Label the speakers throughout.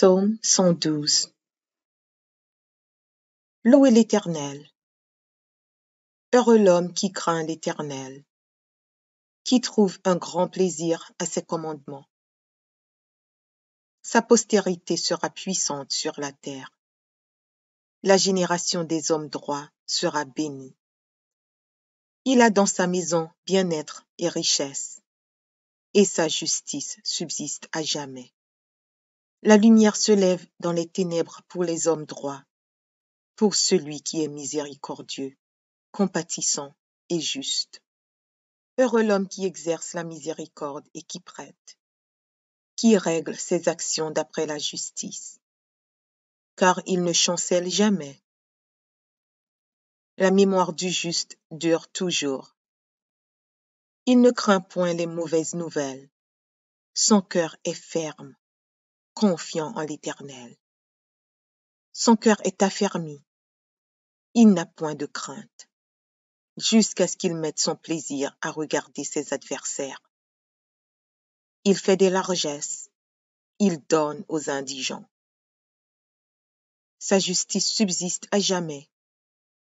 Speaker 1: Psaume 112. Louez l'Éternel. Heureux l'homme qui craint l'Éternel, qui trouve un grand plaisir à ses commandements. Sa postérité sera puissante sur la terre. La génération des hommes droits sera bénie. Il a dans sa maison bien-être et richesse, et sa justice subsiste à jamais. La lumière se lève dans les ténèbres pour les hommes droits, pour celui qui est miséricordieux, compatissant et juste. Heureux l'homme qui exerce la miséricorde et qui prête, qui règle ses actions d'après la justice, car il ne chancelle jamais. La mémoire du juste dure toujours. Il ne craint point les mauvaises nouvelles. Son cœur est ferme, confiant en l'Éternel. Son cœur est affermi. Il n'a point de crainte, jusqu'à ce qu'il mette son plaisir à regarder ses adversaires. Il fait des largesses, il donne aux indigents. Sa justice subsiste à jamais,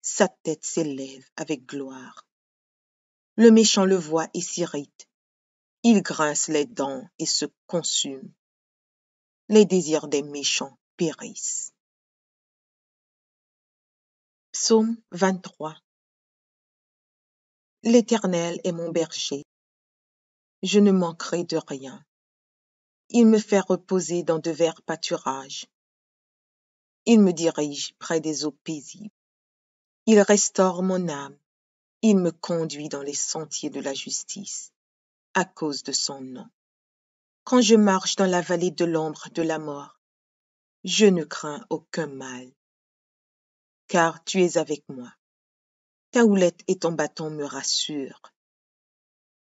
Speaker 1: sa tête s'élève avec gloire. Le méchant le voit et s'irrite, il grince les dents et se consume. Les désirs des méchants périssent. Psaume 23. L'Éternel est mon berger, je ne manquerai de rien. Il me fait reposer dans de verts pâturages. Il me dirige près des eaux paisibles. Il restaure mon âme. Il me conduit dans les sentiers de la justice, à cause de son nom. Quand je marche dans la vallée de l'ombre de la mort, je ne crains aucun mal, car tu es avec moi. Ta houlette et ton bâton me rassurent.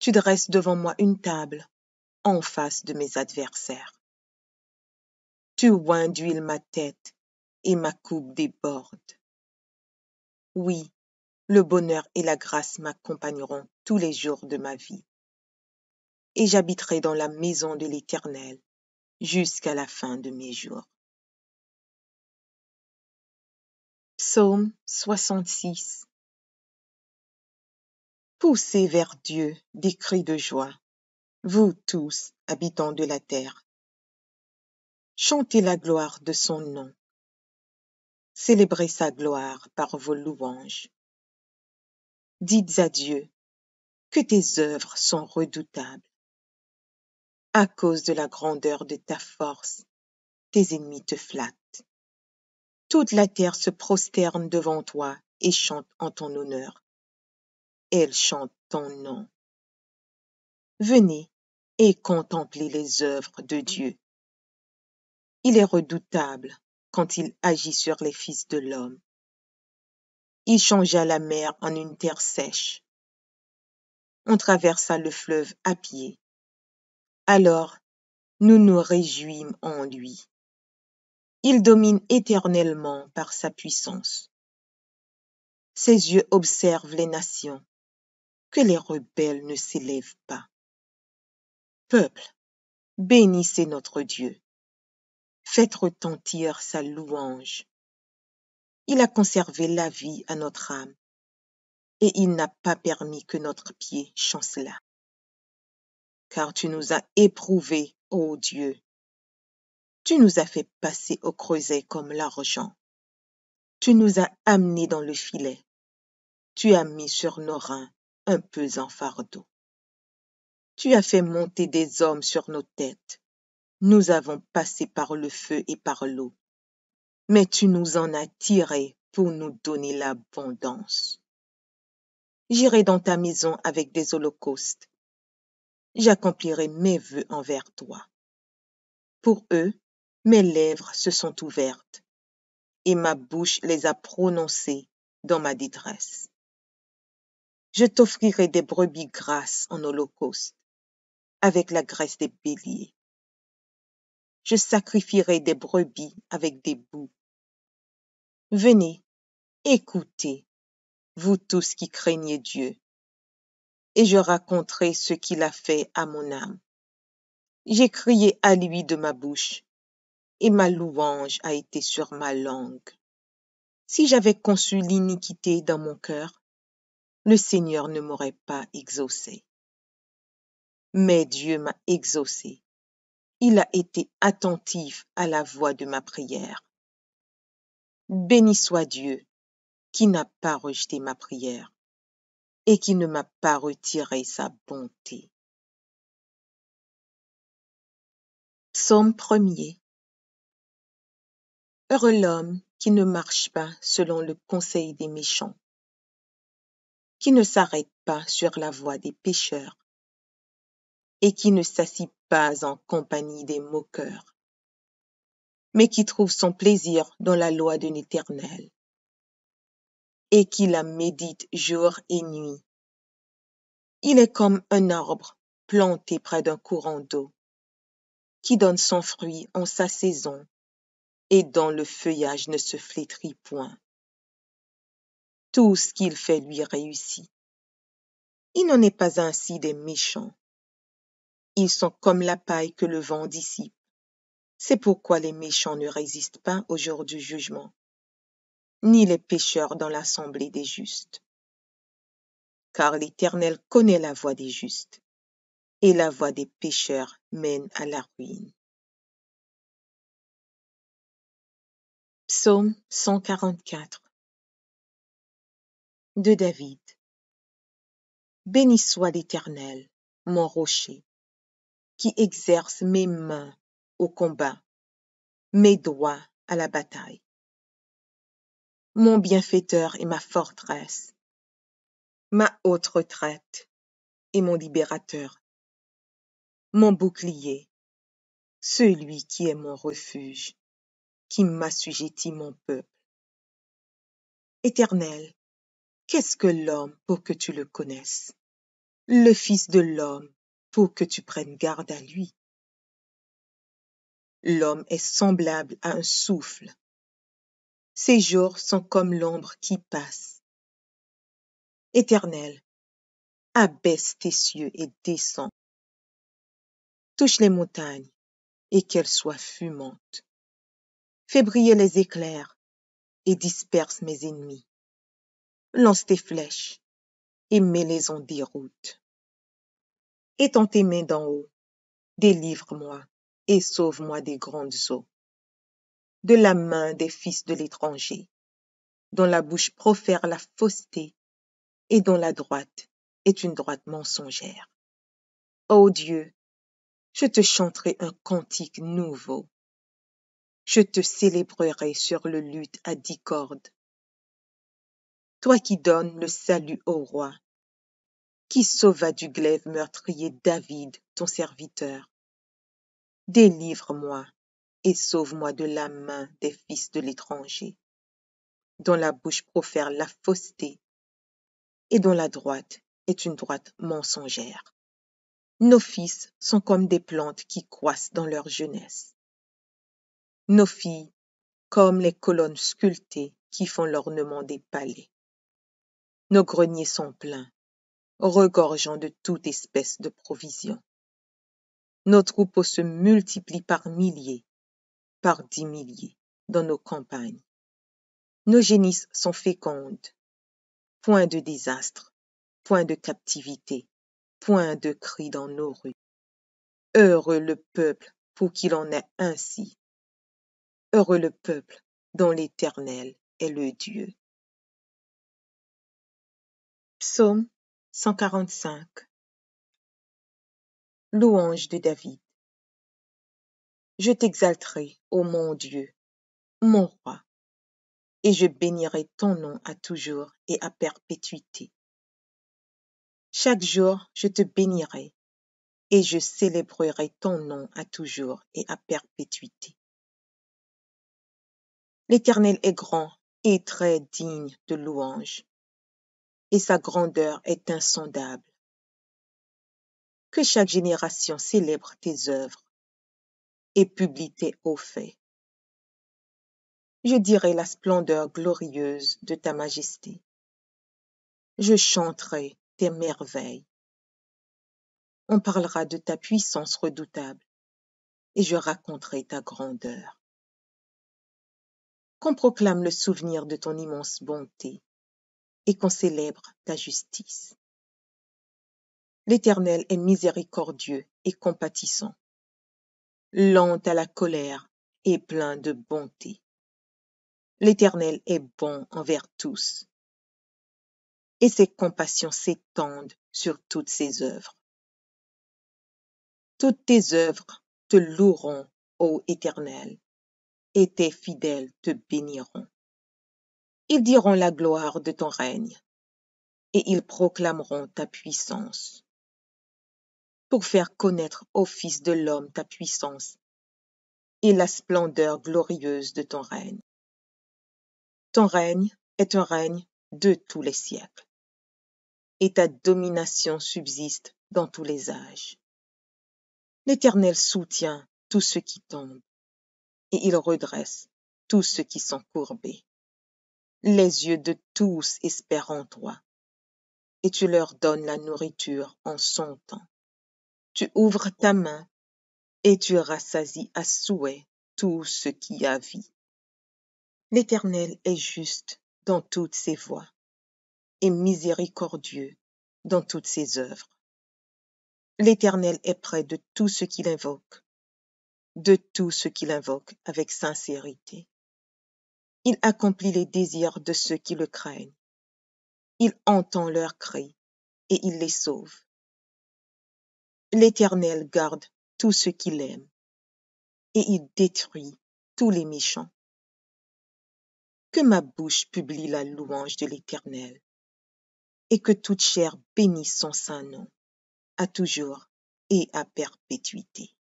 Speaker 1: Tu dresses devant moi une table, en face de mes adversaires. Tu oins d'huile ma tête, et ma coupe déborde. Oui, le bonheur et la grâce m'accompagneront tous les jours de ma vie. Et j'habiterai dans la maison de l'Éternel jusqu'à la fin de mes jours. Psaume 66. Poussez vers Dieu des cris de joie, vous tous, habitants de la terre. Chantez la gloire de son nom. Célébrez sa gloire par vos louanges. Dites à Dieu que tes œuvres sont redoutables. À cause de la grandeur de ta force, tes ennemis te flattent. Toute la terre se prosterne devant toi et chante en ton honneur. Elle chante ton nom. Venez et contemplez les œuvres de Dieu. Il est redoutable quand il agit sur les fils de l'homme. Il changea la mer en une terre sèche. On traversa le fleuve à pied. Alors, nous nous réjouîmes en lui. Il domine éternellement par sa puissance. Ses yeux observent les nations, que les rebelles ne s'élèvent pas. Peuple, bénissez notre Dieu. Faites retentir sa louange. Il a conservé la vie à notre âme, et il n'a pas permis que notre pied chancelât. Car tu nous as éprouvés, ô Dieu. Tu nous as fait passer au creuset comme l'argent. Tu nous as amenés dans le filet. Tu as mis sur nos reins un pesant fardeau. Tu as fait monter des hommes sur nos têtes. Nous avons passé par le feu et par l'eau. Mais tu nous en as tirés pour nous donner l'abondance. J'irai dans ta maison avec des holocaustes. J'accomplirai mes vœux envers toi. Pour eux, mes lèvres se sont ouvertes, et ma bouche les a prononcées dans ma détresse. Je t'offrirai des brebis grasses en holocauste, avec la graisse des béliers. Je sacrifierai des brebis avec des boucs. Venez, écoutez, vous tous qui craignez Dieu, et je raconterai ce qu'il a fait à mon âme. J'ai crié à lui de ma bouche, et ma louange a été sur ma langue. Si j'avais conçu l'iniquité dans mon cœur, le Seigneur ne m'aurait pas exaucé. Mais Dieu m'a exaucé. Il a été attentif à la voix de ma prière. Béni soit Dieu, qui n'a pas rejeté ma prière et qui ne m'a pas retiré sa bonté. Psaume 1er. Heureux l'homme qui ne marche pas selon le conseil des méchants, qui ne s'arrête pas sur la voie des pécheurs et qui ne s'assit pas en compagnie des moqueurs, mais qui trouve son plaisir dans la loi de l'Éternel et qui la médite jour et nuit. Il est comme un arbre planté près d'un courant d'eau, qui donne son fruit en sa saison et dont le feuillage ne se flétrit point. Tout ce qu'il fait lui réussit. Il n'en est pas ainsi des méchants. Ils sont comme la paille que le vent dissipe. C'est pourquoi les méchants ne résistent pas au jour du jugement, ni les pécheurs dans l'assemblée des justes. Car l'Éternel connaît la voie des justes, et la voie des pécheurs mène à la ruine. Psaume 144 de David. Béni soit l'Éternel, mon rocher, qui exerce mes mains au combat, mes doigts à la bataille. Mon bienfaiteur et ma forteresse, ma haute retraite et mon libérateur, mon bouclier, celui qui est mon refuge, qui m'assujettit mon peuple. Éternel, qu'est-ce que l'homme pour que tu le connaisses? Le Fils de l'homme pour que tu prennes garde à lui. L'homme est semblable à un souffle. Ses jours sont comme l'ombre qui passe. Éternel, abaisse tes cieux et descends. Touche les montagnes et qu'elles soient fumantes. Fais briller les éclairs et disperse mes ennemis. Lance tes flèches et mets-les en déroute. Étends tes mains d'en haut, délivre-moi et sauve-moi des grandes eaux, de la main des fils de l'étranger, dont la bouche profère la fausseté et dont la droite est une droite mensongère. Ô Dieu, je te chanterai un cantique nouveau. Je te célébrerai sur le luth à 10 cordes. Toi qui donnes le salut au roi, qui sauva du glaive meurtrier David, ton serviteur. Délivre-moi et sauve-moi de la main des fils de l'étranger, dont la bouche profère la fausseté et dont la droite est une droite mensongère. Nos fils sont comme des plantes qui croissent dans leur jeunesse. Nos filles comme les colonnes sculptées qui font l'ornement des palais. Nos greniers sont pleins, regorgeant de toute espèce de provisions. Nos troupeaux se multiplient par milliers, par 10 milliers, dans nos campagnes. Nos génisses sont fécondes. Point de désastre, point de captivité, point de cris dans nos rues. Heureux le peuple pour qu'il en ait ainsi. Heureux le peuple dont l'Éternel est le Dieu. Psaume 145. Louange de David. Je t'exalterai, ô mon Dieu, mon roi, et je bénirai ton nom à toujours et à perpétuité. Chaque jour, je te bénirai, et je célébrerai ton nom à toujours et à perpétuité. L'Éternel est grand et très digne de louange, et sa grandeur est insondable. Que chaque génération célèbre tes œuvres et publie tes hauts faits. Je dirai la splendeur glorieuse de ta majesté. Je chanterai tes merveilles. On parlera de ta puissance redoutable, et je raconterai ta grandeur. qu'on proclame le souvenir de ton immense bonté et qu'on célèbre ta justice. L'Éternel est miséricordieux et compatissant, lent à la colère et plein de bonté. L'Éternel est bon envers tous, et ses compassions s'étendent sur toutes ses œuvres. Toutes tes œuvres te loueront, ô Éternel, et tes fidèles te béniront. Ils diront la gloire de ton règne, et ils proclameront ta puissance, pour faire connaître aux fils de l'homme ta puissance et la splendeur glorieuse de ton règne. Ton règne est un règne de tous les siècles, et ta domination subsiste dans tous les âges. L'Éternel soutient tous ceux qui tombent, et il redresse tous ceux qui sont courbés. Les yeux de tous espèrent en toi, et tu leur donnes la nourriture en son temps. Tu ouvres ta main, et tu rassasies à souhait tout ce qui a vie. L'Éternel est juste dans toutes ses voies, et miséricordieux dans toutes ses œuvres. L'Éternel est près de tous ceux qui l'invoquent, avec sincérité. Il accomplit les désirs de ceux qui le craignent. Il entend leurs cris et il les sauve. L'Éternel garde tous ceux qui l'aiment et il détruit tous les méchants. Que ma bouche publie la louange de l'Éternel et que toute chair bénisse son saint nom, à toujours et à perpétuité.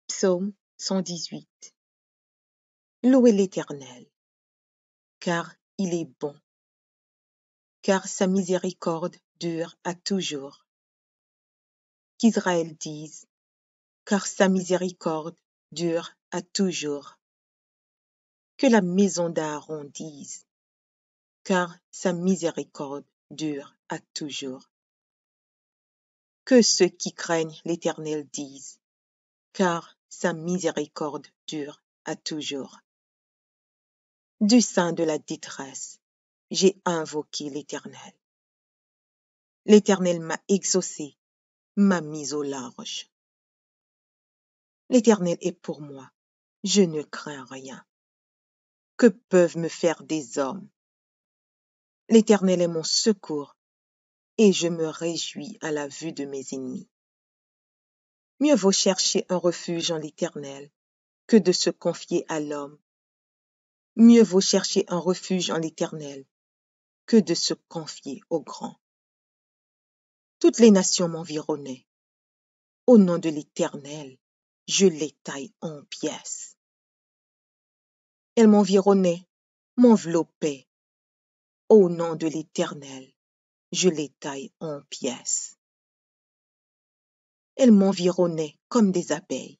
Speaker 1: Psaume 118. Louez l'Éternel, car il est bon, car sa miséricorde dure à toujours. Qu'Israël dise, car sa miséricorde dure à toujours. Que la maison d'Aaron dise, car sa miséricorde dure à toujours. Que ceux qui craignent l'Éternel disent, car sa miséricorde dure à toujours. Du sein de la détresse, j'ai invoqué l'Éternel. L'Éternel m'a exaucé, m'a mis au large. L'Éternel est pour moi, je ne crains rien. Que peuvent me faire des hommes? L'Éternel est mon secours, et je me réjouis à la vue de mes ennemis. Mieux vaut chercher un refuge en l'Éternel que de se confier à l'homme. Mieux vaut chercher un refuge en l'Éternel que de se confier au grand. Toutes les nations m'environnaient. Au nom de l'Éternel, je les taille en pièces. Elles m'environnaient, m'enveloppaient. Au nom de l'Éternel, je les taille en pièces. Elles m'environnaient comme des abeilles.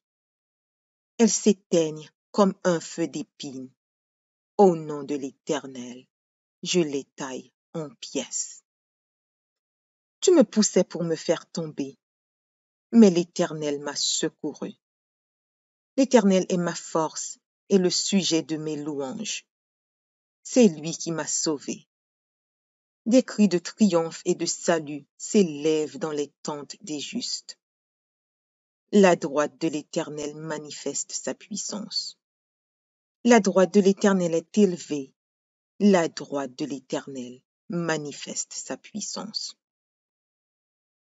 Speaker 1: Elles s'éteignent comme un feu d'épines. Au nom de l'Éternel, je les taille en pièces. Tu me poussais pour me faire tomber, mais l'Éternel m'a secouru. L'Éternel est ma force et le sujet de mes louanges. C'est lui qui m'a sauvé. Des cris de triomphe et de salut s'élèvent dans les tentes des justes. La droite de l'Éternel manifeste sa puissance. La droite de l'Éternel est élevée. La droite de l'Éternel manifeste sa puissance.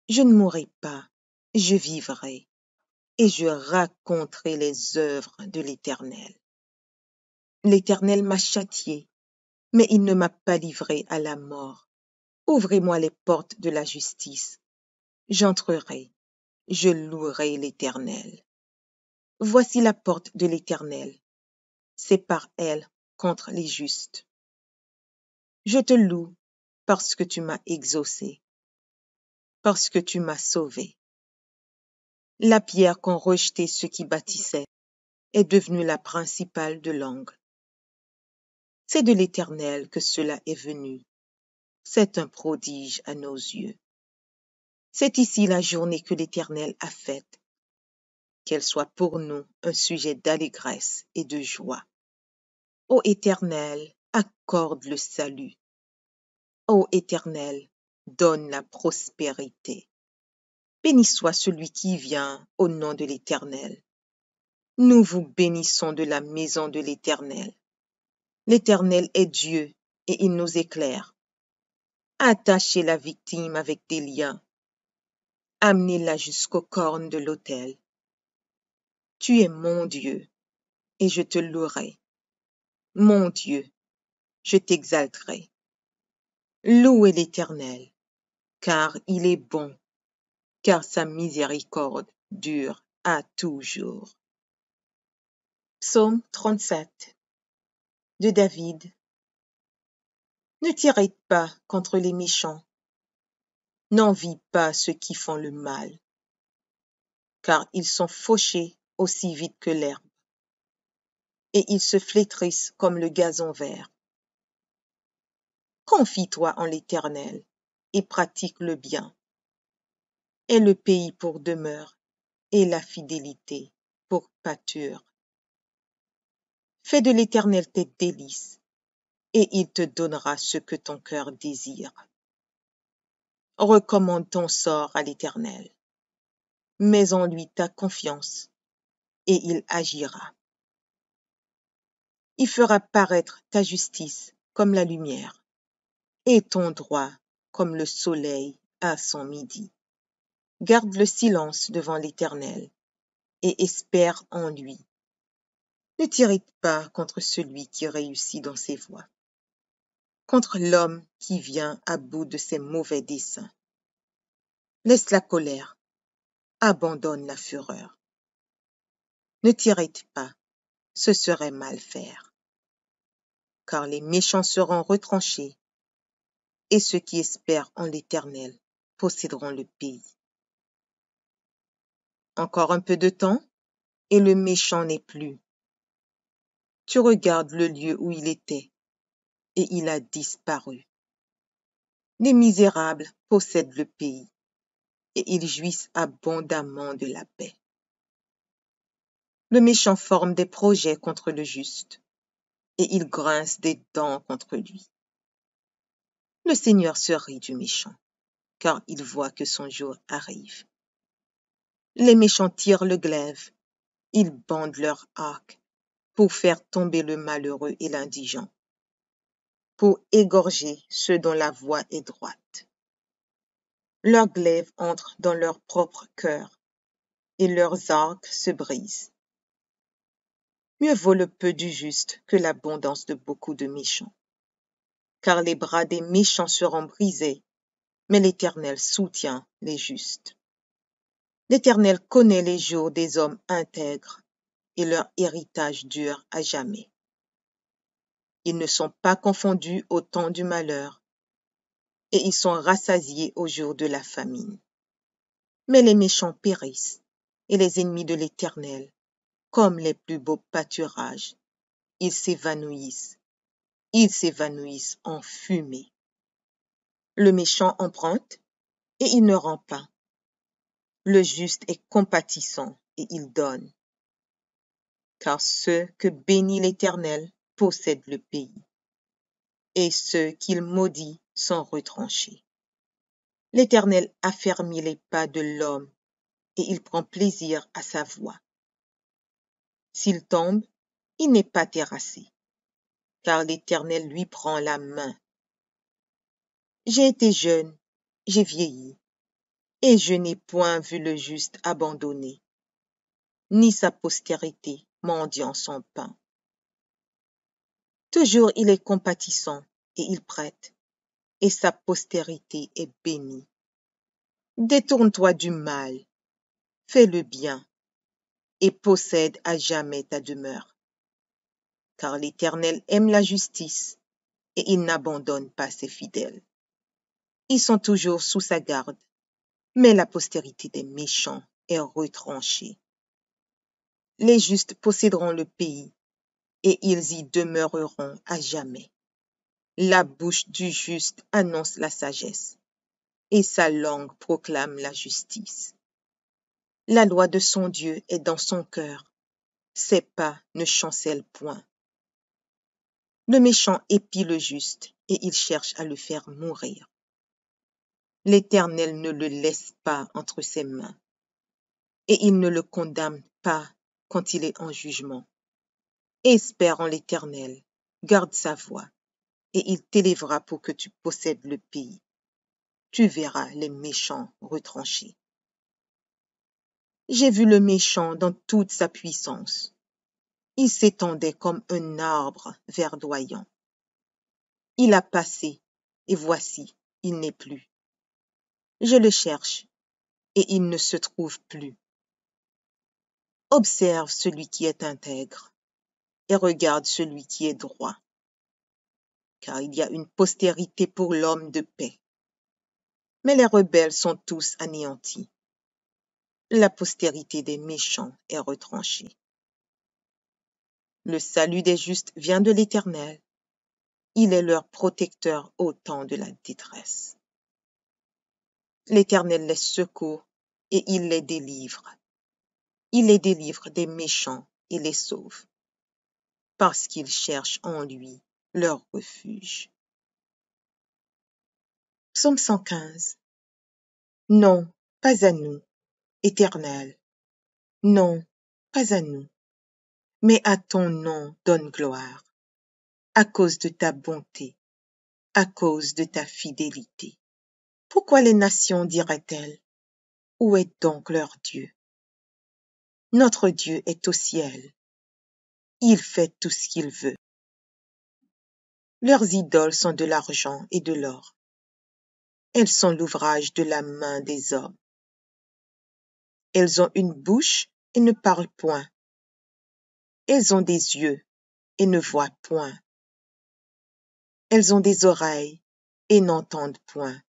Speaker 1: Je ne mourrai pas, je vivrai, et je raconterai les œuvres de l'Éternel. L'Éternel m'a châtié, mais il ne m'a pas livré à la mort. Ouvrez-moi les portes de la justice. J'entrerai, je louerai l'Éternel. Voici la porte de l'Éternel. C'est par elle contre les justes. Je te loue parce que tu m'as exaucé, parce que tu m'as sauvé. La pierre qu'ont rejetée ceux qui bâtissaient est devenue la principale de l'angle. C'est de l'Éternel que cela est venu. C'est un prodige à nos yeux. C'est ici la journée que l'Éternel a faite. qu'elle soit pour nous un sujet d'allégresse et de joie. Ô Éternel, accorde le salut. Ô Éternel, donne la prospérité. Béni soit celui qui vient au nom de l'Éternel. Nous vous bénissons de la maison de l'Éternel. L'Éternel est Dieu et il nous éclaire. Attachez la victime avec des liens. Amenez-la jusqu'aux cornes de l'autel. Tu es mon Dieu et je te louerai. Mon Dieu, je t'exalterai. Louez l'Éternel, car il est bon, car sa miséricorde dure à toujours. Psaume 37 de David. Ne t'irrite pas contre les méchants, n'envie pas ceux qui font le mal, car ils sont fauchés aussi vite que l'herbe, et ils se flétrissent comme le gazon vert. Confie-toi en l'Éternel et pratique le bien. Aie le pays pour demeure et la fidélité pour pâture. Fais de l'Éternel tes délices, et il te donnera ce que ton cœur désire. Recommande ton sort à l'Éternel. Mets en lui ta confiance, et il agira. Il fera paraître ta justice comme la lumière, et ton droit comme le soleil à son midi. Garde le silence devant l'Éternel, et espère en lui. Ne t'irrite pas contre celui qui réussit dans ses voies, contre l'homme qui vient à bout de ses mauvais desseins. Laisse la colère, abandonne la fureur. Ne t'irrite pas, ce serait mal faire. Car les méchants seront retranchés, et ceux qui espèrent en l'Éternel posséderont le pays. Encore un peu de temps, et le méchant n'est plus. Tu regardes le lieu où il était, et il a disparu. Les misérables possèdent le pays, et ils jouissent abondamment de la paix. Le méchant forme des projets contre le juste, et il grince des dents contre lui. Le Seigneur se rit du méchant, car il voit que son jour arrive. Les méchants tirent le glaive, ils bandent leur arc pour faire tomber le malheureux et l'indigent, pour égorger ceux dont la voie est droite. Leurs glaives entrent dans leur propre cœur, et leurs arcs se brisent. Mieux vaut le peu du juste que l'abondance de beaucoup de méchants. Car les bras des méchants seront brisés, mais l'Éternel soutient les justes. L'Éternel connaît les jours des hommes intègres, et leur héritage dure à jamais. Ils ne sont pas confondus au temps du malheur, et ils sont rassasiés au jour de la famine. Mais les méchants périssent, et les ennemis de l'Éternel, comme les plus beaux pâturages, ils s'évanouissent en fumée. Le méchant emprunte, et il ne rend pas. Le juste est compatissant, et il donne. Car ceux que bénit l'Éternel possèdent le pays, et ceux qu'il maudit sont retranchés. L'Éternel affermit les pas de l'homme, et il prend plaisir à sa voie. S'il tombe, il n'est pas terrassé, car l'Éternel lui prend la main. J'ai été jeune, j'ai vieilli, et je n'ai point vu le juste abandonné, ni sa postérité mendiant son pain. Toujours il est compatissant, et il prête, et sa postérité est bénie. Détourne-toi du mal, fais le bien, et possède à jamais ta demeure. Car l'Éternel aime la justice, et il n'abandonne pas ses fidèles. Ils sont toujours sous sa garde, mais la postérité des méchants est retranchée. Les justes posséderont le pays, et ils y demeureront à jamais. La bouche du juste annonce la sagesse, et sa langue proclame la justice. La loi de son Dieu est dans son cœur. Ses pas ne chancellent point. Le méchant épie le juste, et il cherche à le faire mourir. L'Éternel ne le laisse pas entre ses mains, et il ne le condamne pas quand il est en jugement. Espère en l'Éternel, garde sa voie, et il t'élèvera pour que tu possèdes le pays. Tu verras les méchants retranchés. J'ai vu le méchant dans toute sa puissance. Il s'étendait comme un arbre verdoyant. Il a passé, et voici, il n'est plus. Je le cherche, et il ne se trouve plus. Observe celui qui est intègre, et regarde celui qui est droit. Car il y a une postérité pour l'homme de paix. Mais les rebelles sont tous anéantis. La postérité des méchants est retranchée. Le salut des justes vient de l'Éternel. Il est leur protecteur au temps de la détresse. L'Éternel les secourt et il les délivre. Il les délivre des méchants et les sauve, parce qu'ils cherchent en lui leur refuge. Psaume 115. Non, pas à nous, Éternel. Non, pas à nous. Mais à ton nom donne gloire, à cause de ta bonté, à cause de ta fidélité. Pourquoi les nations diraient-elles, où est donc leur Dieu? Notre Dieu est au ciel. Il fait tout ce qu'il veut. Leurs idoles sont de l'argent et de l'or. Elles sont l'ouvrage de la main des hommes. Elles ont une bouche et ne parlent point. Elles ont des yeux et ne voient point. Elles ont des oreilles et n'entendent point.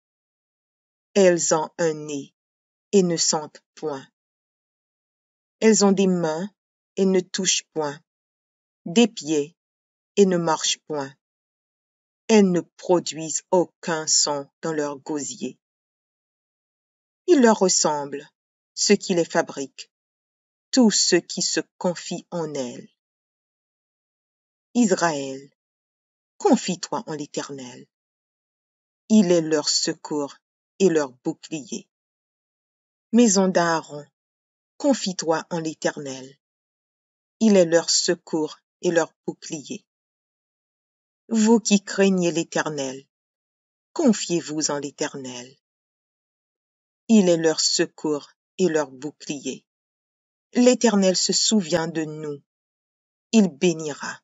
Speaker 1: Elles ont un nez et ne sentent point. Elles ont des mains et ne touchent point, des pieds et ne marchent point. Elles ne produisent aucun son dans leur gosier. Il leur ressemble, ceux qui les fabriquent, tous ceux qui se confient en elles. Israël, confie-toi en l'Éternel. Il est leur secours et leur bouclier. Maison d'Aaron, confie-toi en l'Éternel. Il est leur secours et leur bouclier. Vous qui craignez l'Éternel, confiez-vous en l'Éternel. Il est leur secours et leur bouclier. L'Éternel se souvient de nous. Il bénira.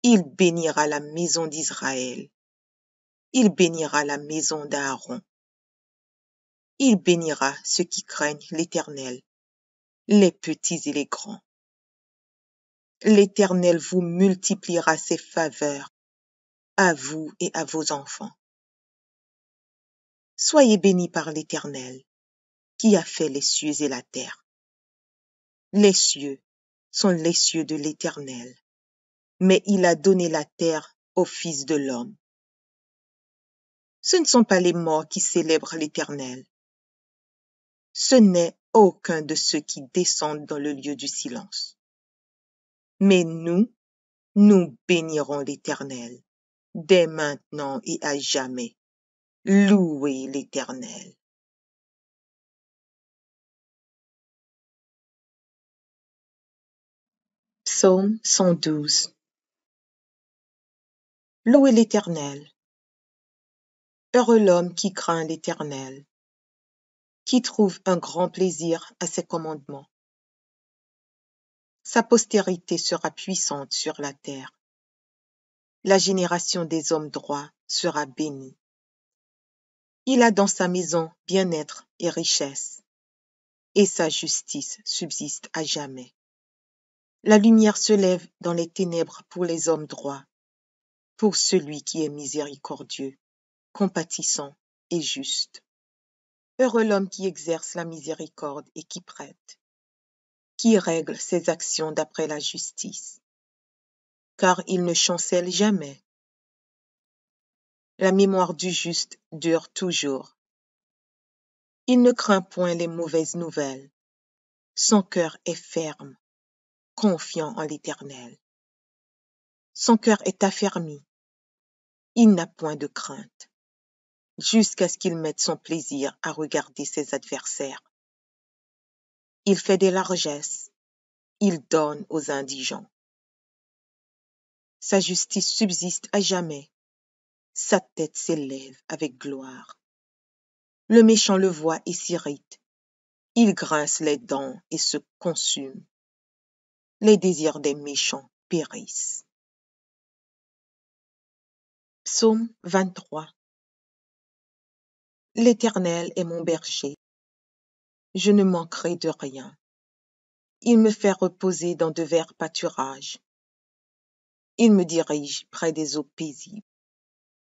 Speaker 1: Il bénira la maison d'Israël. Il bénira la maison d'Aaron. Il bénira ceux qui craignent l'Éternel, les petits et les grands. L'Éternel vous multipliera ses faveurs, à vous et à vos enfants. Soyez bénis par l'Éternel, qui a fait les cieux et la terre. Les cieux sont les cieux de l'Éternel, mais il a donné la terre au Fils de l'homme. Ce ne sont pas les morts qui célèbrent l'Éternel. Ce n'est aucun de ceux qui descendent dans le lieu du silence. Mais nous bénirons l'Éternel, dès maintenant et à jamais. Louez l'Éternel. Psaume 112. Louez l'Éternel. Heureux l'homme qui craint l'Éternel, qui trouve un grand plaisir à ses commandements. Sa postérité sera puissante sur la terre. La génération des hommes droits sera bénie. Il a dans sa maison bien-être et richesse, et sa justice subsiste à jamais. La lumière se lève dans les ténèbres pour les hommes droits, pour celui qui est miséricordieux, compatissant et juste. Heureux l'homme qui exerce la miséricorde et qui prête, qui règle ses actions d'après la justice, car il ne chancelle jamais. La mémoire du juste dure toujours. Il ne craint point les mauvaises nouvelles, Son cœur est ferme, confiant en l'Éternel. Son cœur est affermi, il n'a point de crainte, jusqu'à ce qu'il mette son plaisir à regarder ses adversaires. Il fait des largesses, il donne aux indigents. Sa justice subsiste à jamais, sa tête s'élève avec gloire. Le méchant le voit et s'irrite, il grince les dents et se consume. Les désirs des méchants périssent. Psaume 23. L'Éternel est mon berger, je ne manquerai de rien. Il me fait reposer dans de verts pâturages. Il me dirige près des eaux paisibles.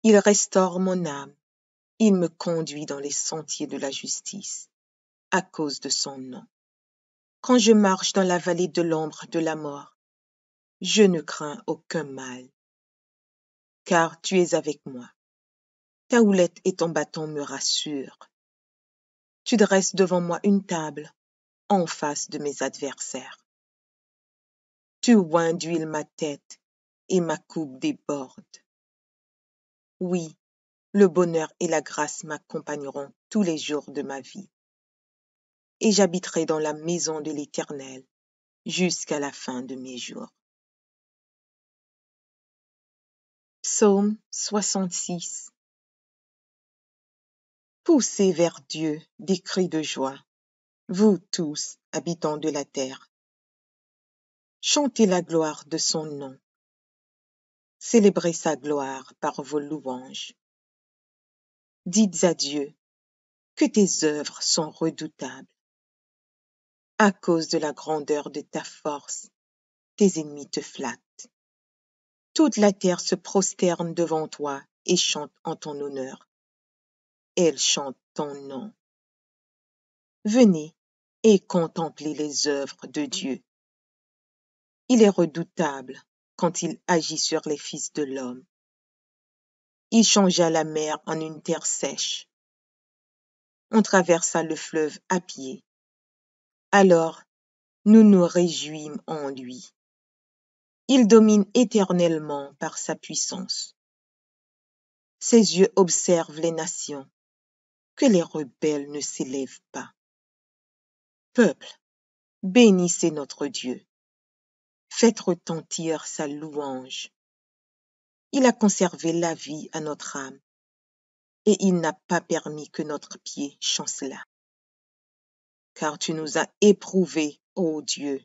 Speaker 1: Il restaure mon âme. Il me conduit dans les sentiers de la justice, à cause de son nom. Quand je marche dans la vallée de l'ombre de la mort, je ne crains aucun mal, car tu es avec moi. Ta houlette et ton bâton me rassurent. Tu dresses devant moi une table, en face de mes adversaires. Tu oins d'huile ma tête, et ma coupe déborde. Oui, le bonheur et la grâce m'accompagneront tous les jours de ma vie, et j'habiterai dans la maison de l'Éternel jusqu'à la fin de mes jours. Psaume 66. Poussez vers Dieu des cris de joie, vous tous, habitants de la terre. Chantez la gloire de son nom. Célébrez sa gloire par vos louanges. Dites à Dieu que tes œuvres sont redoutables. À cause de la grandeur de ta force, tes ennemis te flattent. Toute la terre se prosterne devant toi et chante en ton honneur. Elle chante ton nom. Venez et contemplez les œuvres de Dieu. Il est redoutable quand il agit sur les fils de l'homme. Il changea la mer en une terre sèche. On traversa le fleuve à pied. Alors, nous nous réjouîmes en lui. Il domine éternellement par sa puissance. Ses yeux observent les nations, que les rebelles ne s'élèvent pas. Peuple, bénissez notre Dieu. Faites retentir sa louange. Il a conservé la vie à notre âme, et il n'a pas permis que notre pied chancelât. Car tu nous as éprouvés, ô Dieu.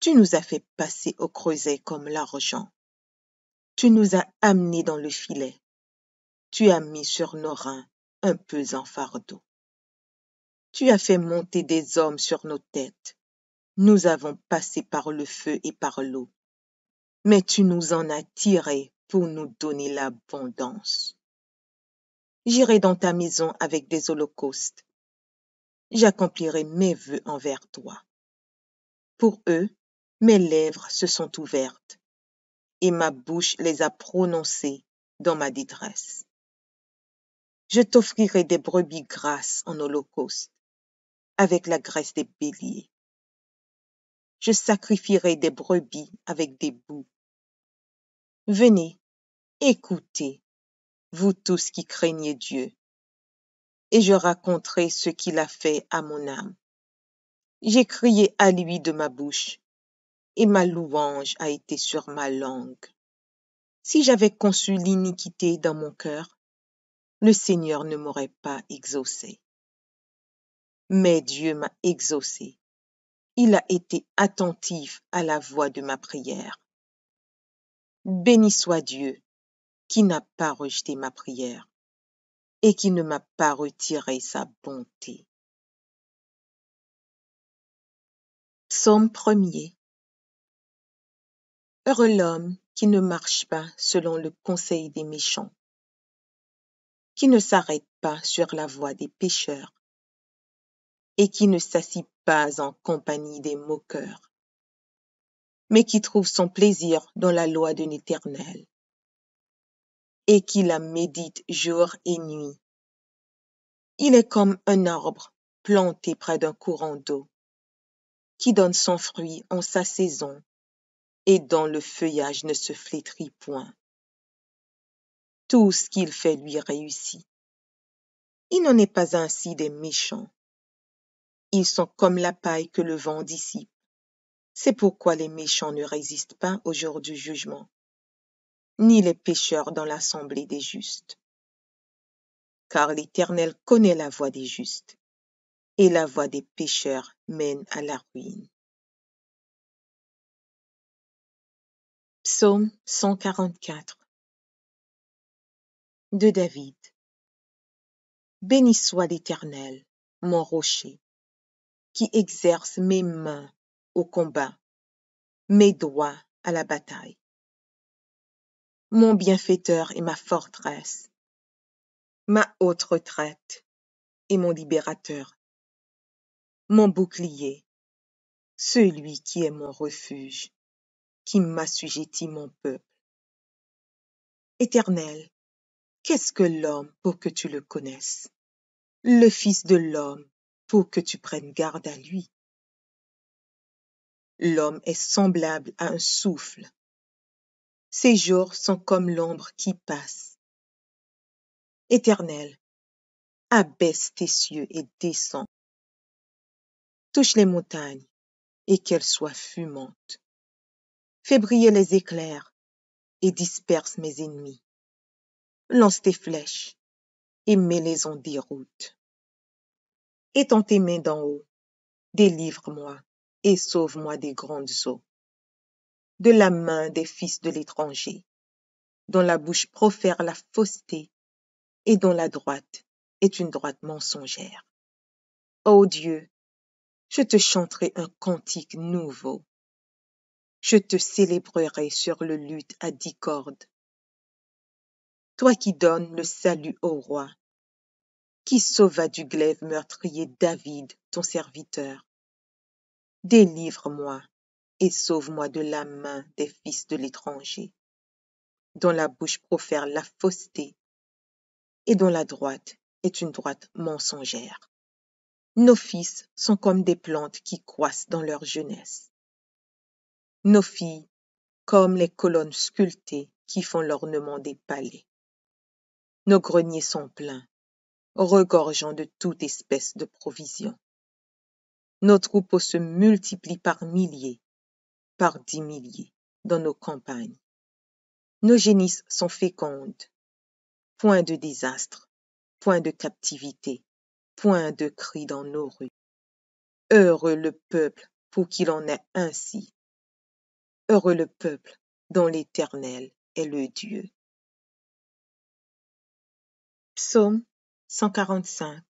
Speaker 1: Tu nous as fait passer au creuset comme l'argent. Tu nous as amenés dans le filet. Tu as mis sur nos reins un pesant fardeau. Tu as fait monter des hommes sur nos têtes. Nous avons passé par le feu et par l'eau. Mais tu nous en as tirés pour nous donner l'abondance. J'irai dans ta maison avec des holocaustes. J'accomplirai mes vœux envers toi. Pour eux, mes lèvres se sont ouvertes, et ma bouche les a prononcées dans ma détresse. Je t'offrirai des brebis grasses en holocauste, avec la graisse des béliers. Je sacrifierai des brebis avec des boucs. Venez, écoutez, vous tous qui craignez Dieu, et je raconterai ce qu'il a fait à mon âme. J'ai crié à lui de ma bouche, et ma louange a été sur ma langue. Si j'avais conçu l'iniquité dans mon cœur, le Seigneur ne m'aurait pas exaucé. Mais Dieu m'a exaucé. Il a été attentif à la voix de ma prière. Béni soit Dieu, qui n'a pas rejeté ma prière et qui ne m'a pas retiré sa bonté. Psaume 1er. Heureux l'homme qui ne marche pas selon le conseil des méchants, qui ne s'arrête pas sur la voie des pécheurs et qui ne s'assit pas en compagnie des moqueurs, mais qui trouve son plaisir dans la loi de l'Éternel et qui la médite jour et nuit. Il est comme un arbre planté près d'un courant d'eau, qui donne son fruit en sa saison, et dont le feuillage ne se flétrit point. Tout ce qu'il fait lui réussit. Il n'en est pas ainsi des méchants. Ils sont comme la paille que le vent dissipe. C'est pourquoi les méchants ne résistent pas au jour du jugement, ni les pécheurs dans l'assemblée des justes. Car l'Éternel connaît la voie des justes, et la voie des pécheurs mène à la ruine. Psaume 144 de David. Béni soit l'Éternel, mon rocher, qui exerce mes mains au combat, mes doigts à la bataille. Mon bienfaiteur et ma forteresse, ma haute retraite et mon libérateur, mon bouclier, celui qui est mon refuge, qui m'assujettit mon peuple. Éternel, qu'est-ce que l'homme pour que tu le connaisses? Le Fils de l'homme pour que tu prennes garde à lui. L'homme est semblable à un souffle. Ses jours sont comme l'ombre qui passe. Éternel, abaisse tes cieux et descends. Touche les montagnes et qu'elles soient fumantes. Fais briller les éclairs et disperse mes ennemis. Lance tes flèches et mets-les en déroute. Étends tes mains d'en haut, délivre-moi et sauve-moi des grandes eaux, de la main des fils de l'étranger, dont la bouche profère la fausseté et dont la droite est une droite mensongère. Ô Dieu, je te chanterai un cantique nouveau. Je te célébrerai sur le luth à 10 cordes. Toi qui donnes le salut au roi, qui sauva du glaive meurtrier David, ton serviteur. Délivre-moi et sauve-moi de la main des fils de l'étranger, dont la bouche profère la fausseté et dont la droite est une droite mensongère. Nos fils sont comme des plantes qui croissent dans leur jeunesse. Nos filles comme les colonnes sculptées qui font l'ornement des palais. Nos greniers sont pleins, regorgeant de toute espèce de provisions. Nos troupeaux se multiplient par milliers, par 10 milliers, dans nos campagnes. Nos génisses sont fécondes. Point de désastre, point de captivité, point de cris dans nos rues. Heureux le peuple pour qu'il en ait ainsi. Heureux le peuple dont l'Éternel est le Dieu. Psaume 145.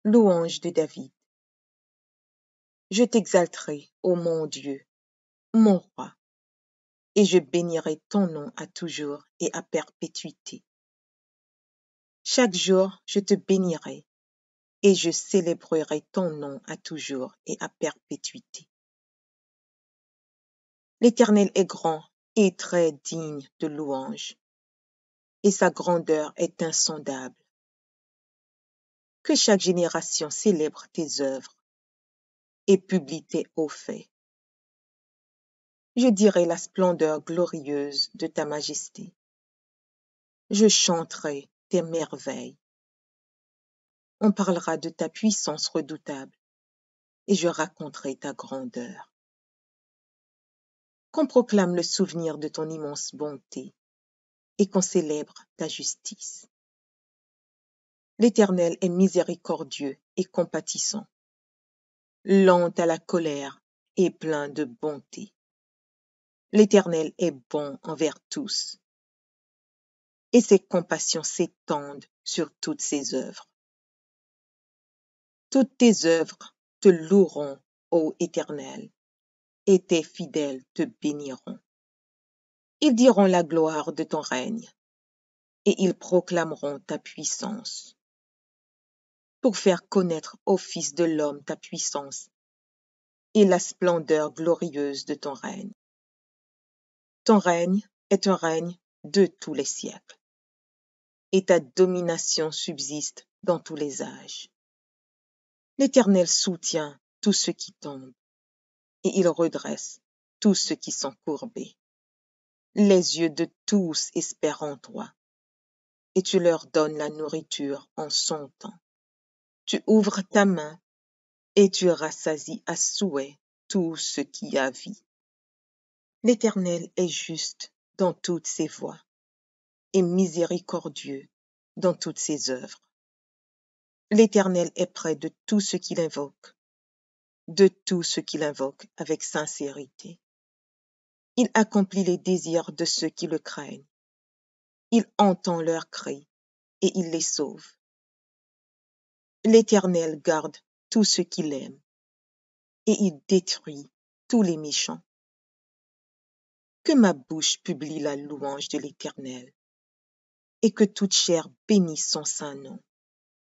Speaker 1: Louange de David. Je t'exalterai, ô mon Dieu, mon roi, et je bénirai ton nom à toujours et à perpétuité. Chaque jour, je te bénirai, et je célébrerai ton nom à toujours et à perpétuité. L'Éternel est grand et très digne de louange, et sa grandeur est insondable. Que chaque génération célèbre tes œuvres et publie tes hauts faits. Je dirai la splendeur glorieuse de ta majesté. Je chanterai tes merveilles. On parlera de ta puissance redoutable, et je raconterai ta grandeur. Qu'on proclame le souvenir de ton immense bonté, et qu'on célèbre ta justice. L'Éternel est miséricordieux et compatissant, lent à la colère et plein de bonté. L'Éternel est bon envers tous, et ses compassions s'étendent sur toutes ses œuvres. Toutes tes œuvres te loueront, ô Éternel, et tes fidèles te béniront. Ils diront la gloire de ton règne, et ils proclameront ta puissance, pour faire connaître aux fils de l'homme ta puissance et la splendeur glorieuse de ton règne. Ton règne est un règne de tous les siècles, et ta domination subsiste dans tous les âges. L'Éternel soutient tous ceux qui tombent, et il redresse tous ceux qui sont courbés. Les yeux de tous espèrent en toi, et tu leur donnes la nourriture en son temps. Tu ouvres ta main, et tu rassasies à souhait tout ce qui a vie. L'Éternel est juste dans toutes ses voies, et miséricordieux dans toutes ses œuvres. L'Éternel est près de tous ceux qui l'invoquent, de tous ceux qui l'invoquent avec sincérité. Il accomplit les désirs de ceux qui le craignent. Il entend leurs cris et il les sauve. L'Éternel garde tous ceux qui l'aiment et il détruit tous les méchants. Que ma bouche publie la louange de l'Éternel et que toute chair bénisse son saint nom,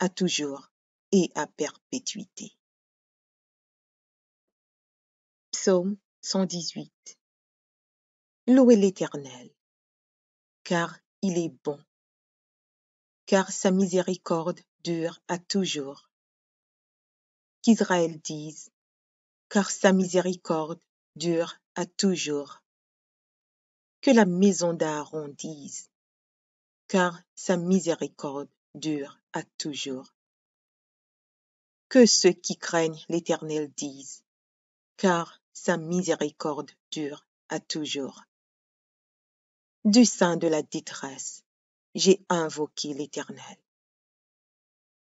Speaker 1: à toujours et à perpétuité. Psaume 118. Louez l'Éternel, car il est bon, car sa miséricorde dure à toujours. Qu'Israël dise, car sa miséricorde dure à toujours. Que la maison d'Aaron dise, car sa miséricorde dure à toujours. Que ceux qui craignent l'Éternel disent, car sa miséricorde dure à toujours. Du sein de la détresse, j'ai invoqué l'Éternel.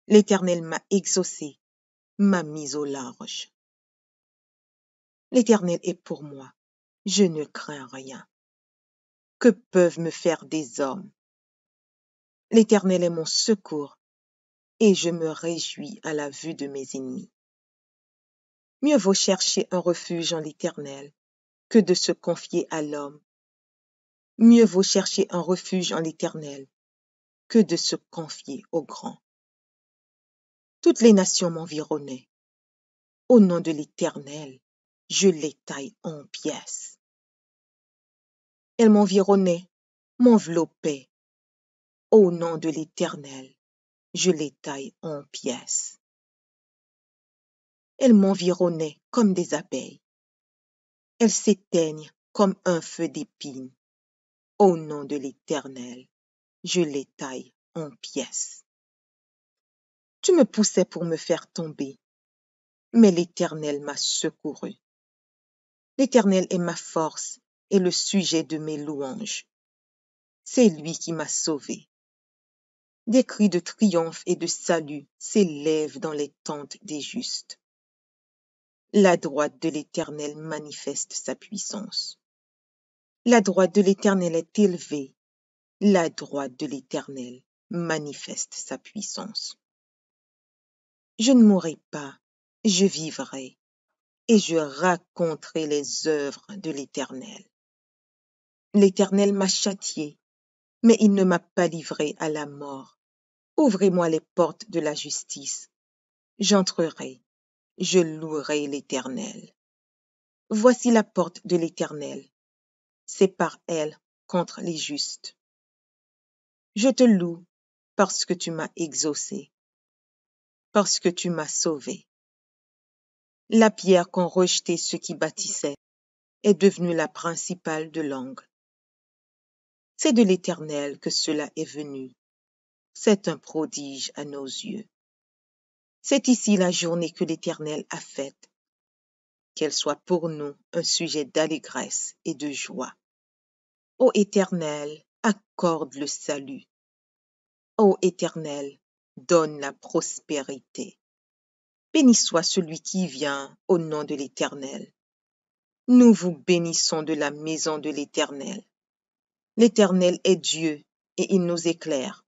Speaker 1: L'Éternel m'a exaucé, m'a mis au large. L'Éternel est pour moi, je ne crains rien. Que peuvent me faire des hommes? L'Éternel est mon secours, et je me réjouis à la vue de mes ennemis. Mieux vaut chercher un refuge en l'Éternel que de se confier à l'homme. Mieux vaut chercher un refuge en l'Éternel que de se confier au grand. Toutes les nations m'environnaient. Au nom de l'Éternel, je les taille en pièces. Elles m'environnaient, m'enveloppaient. Au nom de l'Éternel, je les taille en pièces. Elles m'environnaient comme des abeilles. Elles s'éteignent comme un feu d'épines. Au nom de l'Éternel, je les taille en pièces. Tu me poussais pour me faire tomber, mais l'Éternel m'a secouru. L'Éternel est ma force et le sujet de mes louanges. C'est lui qui m'a sauvé. Des cris de triomphe et de salut s'élèvent dans les tentes des justes. La droite de l'Éternel manifeste sa puissance. La droite de l'Éternel est élevée. La droite de l'Éternel manifeste sa puissance. Je ne mourrai pas, je vivrai, et je raconterai les œuvres de l'Éternel. L'Éternel m'a châtié, mais il ne m'a pas livré à la mort. Ouvrez-moi les portes de la justice. J'entrerai, je louerai l'Éternel. Voici la porte de l'Éternel. C'est par elle contre les justes. Je te loue parce que tu m'as exaucé, parce que tu m'as sauvé. La pierre qu'ont rejetée ceux qui bâtissaient est devenue la principale de l'angle. C'est de l'Éternel que cela est venu. C'est un prodige à nos yeux. C'est ici la journée que l'Éternel a faite. Qu'elle soit pour nous un sujet d'allégresse et de joie. Ô Éternel, accorde le salut. Ô Éternel, donne la prospérité. Béni soit celui qui vient au nom de l'Éternel. Nous vous bénissons de la maison de l'Éternel. L'Éternel est Dieu et il nous éclaire.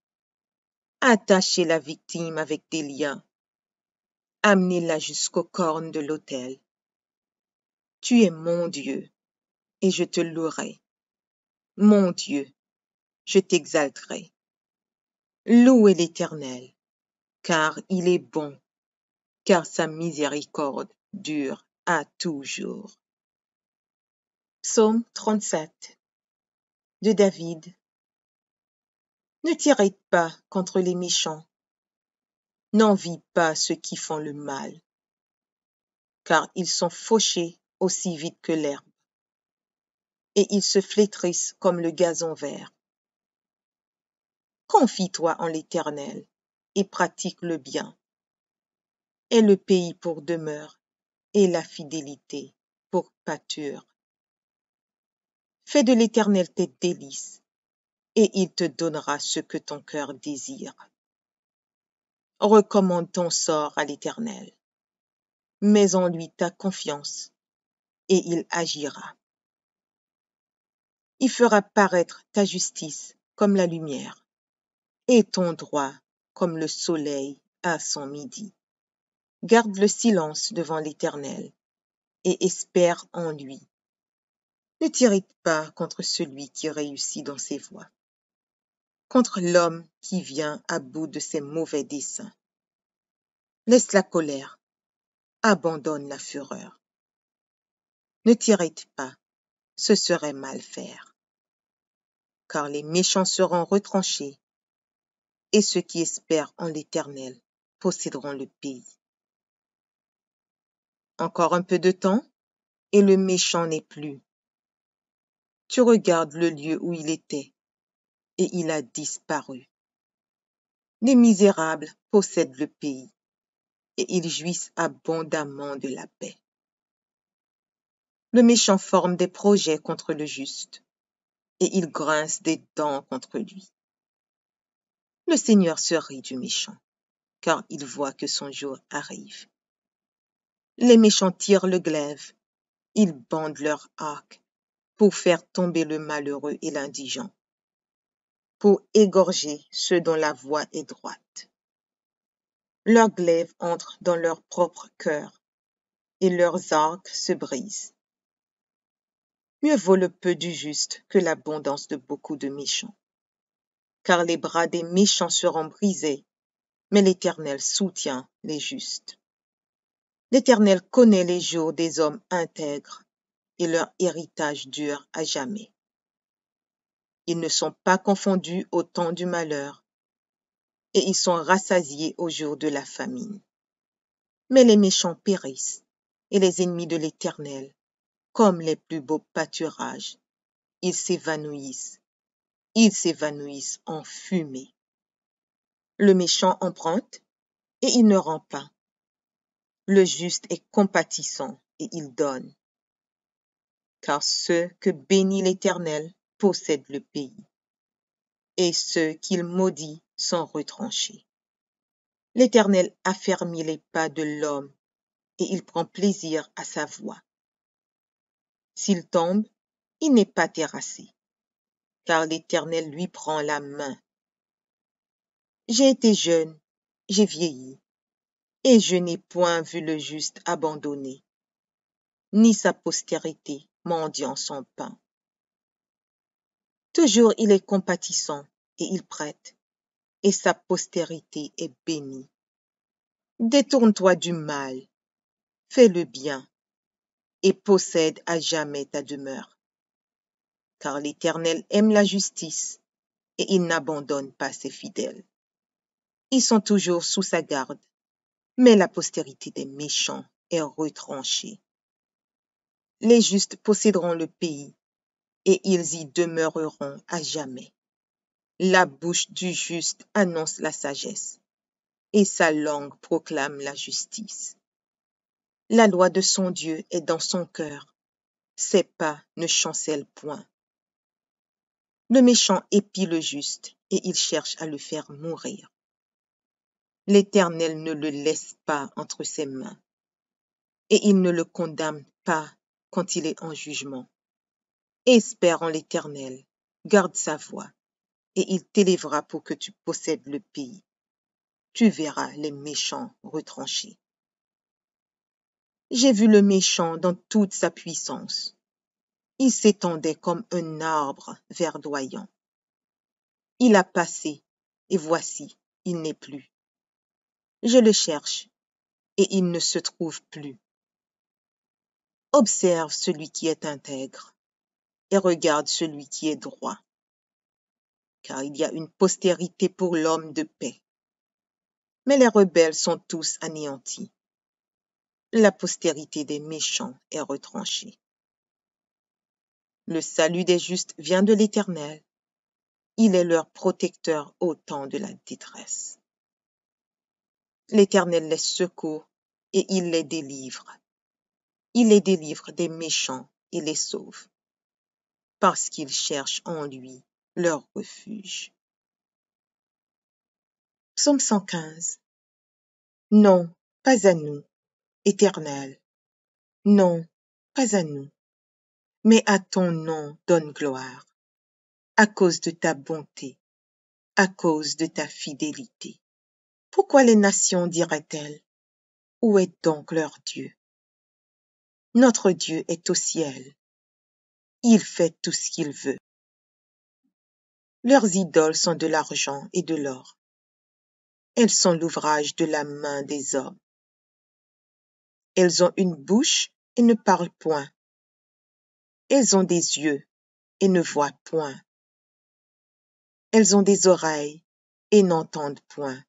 Speaker 1: Attachez la victime avec des liens. Amenez-la jusqu'aux cornes de l'autel. Tu es mon Dieu et je te louerai. Mon Dieu, je t'exalterai. Louez l'Éternel, car il est bon, car sa miséricorde dure à toujours. Psaume 37 de David. Ne t'irrite pas contre les méchants, n'envie pas ceux qui font le mal. car ils sont fauchés aussi vite que l'herbe, et ils se flétrissent comme le gazon vert. Confie-toi en l'Éternel, et pratique le bien. Aie le pays pour demeure, et la fidélité pour pâture. Fais de l'Éternel tes délices, et il te donnera ce que ton cœur désire. Recommande ton sort à l'Éternel. Mets en lui ta confiance, et il agira. Il fera paraître ta justice comme la lumière, et ton droit comme le soleil à son midi. Garde le silence devant l'Éternel, et espère en lui. Ne t'irrite pas contre celui qui réussit dans ses voies, contre l'homme qui vient à bout de ses mauvais desseins. Laisse la colère, abandonne la fureur. Ne t'irrite pas, ce serait mal faire. Car les méchants seront retranchés, et ceux qui espèrent en l'Éternel posséderont le pays. Encore un peu de temps, et le méchant n'est plus. Tu regardes le lieu où il était, et il a disparu. Les misérables possèdent le pays, et ils jouissent abondamment de la paix. Le méchant forme des projets contre le juste, et il grince des dents contre lui. Le Seigneur se rit du méchant, car il voit que son jour arrive. Les méchants tirent le glaive, ils bandent leur arc pour faire tomber le malheureux et l'indigent, pour égorger ceux dont la voie est droite. Leurs glaives entrent dans leur propre cœur, et leurs arcs se brisent. Mieux vaut le peu du juste que l'abondance de beaucoup de méchants. Car les bras des méchants seront brisés, mais l'Éternel soutient les justes. L'Éternel connaît les jours des hommes intègres, et leur héritage dure à jamais. Ils ne sont pas confondus au temps du malheur, et ils sont rassasiés au jour de la famine. Mais les méchants périssent, et les ennemis de l'Éternel, comme les plus beaux pâturages, ils s'évanouissent en fumée. Le méchant emprunte, et il ne rend pas. Le juste est compatissant, et il donne. Car ceux que bénit l'Éternel possèdent le pays, et ceux qu'il maudit sont retranchés. L'Éternel affermit les pas de l'homme, et il prend plaisir à sa voie. S'il tombe, il n'est pas terrassé, car l'Éternel lui prend la main. J'ai été jeune, j'ai vieilli, et je n'ai point vu le juste abandonné, ni sa postérité mendiant son pain. Toujours il est compatissant, et il prête, et sa postérité est bénie. Détourne-toi du mal, fais le bien, et possède à jamais ta demeure. Car l'Éternel aime la justice, et il n'abandonne pas ses fidèles. Ils sont toujours sous sa garde, mais la postérité des méchants est retranchée. Les justes posséderont le pays, et ils y demeureront à jamais. La bouche du juste annonce la sagesse, et sa langue proclame la justice. La loi de son Dieu est dans son cœur, ses pas ne chancellent point. Le méchant épie le juste, et il cherche à le faire mourir. L'Éternel ne le laisse pas entre ses mains, et il ne le condamne pas quand il est en jugement. Espère en l'Éternel, garde sa voie, et il t'élèvera pour que tu possèdes le pays. Tu verras les méchants retranchés. J'ai vu le méchant dans toute sa puissance. Il s'étendait comme un arbre verdoyant. Il a passé, et voici, il n'est plus. Je le cherche, et il ne se trouve plus. Observe celui qui est intègre, et regarde celui qui est droit. Car il y a une postérité pour l'homme de paix. Mais les rebelles sont tous anéantis. La postérité des méchants est retranchée. Le salut des justes vient de l'Éternel. Il est leur protecteur au temps de la détresse. L'Éternel les secourt et il les délivre. Il les délivre des méchants et les sauve, parce qu'ils cherchent en lui leur refuge. Psaume 115. Non, pas à nous, Éternel. Non, pas à nous. Mais à ton nom donne gloire, à cause de ta bonté, à cause de ta fidélité. Pourquoi les nations diraient-elles, où est donc leur Dieu? Notre Dieu est au ciel. Il fait tout ce qu'il veut. Leurs idoles sont de l'argent et de l'or. Elles sont l'ouvrage de la main des hommes. Elles ont une bouche et ne parlent point. Elles ont des yeux et ne voient point. Elles ont des oreilles et n'entendent point.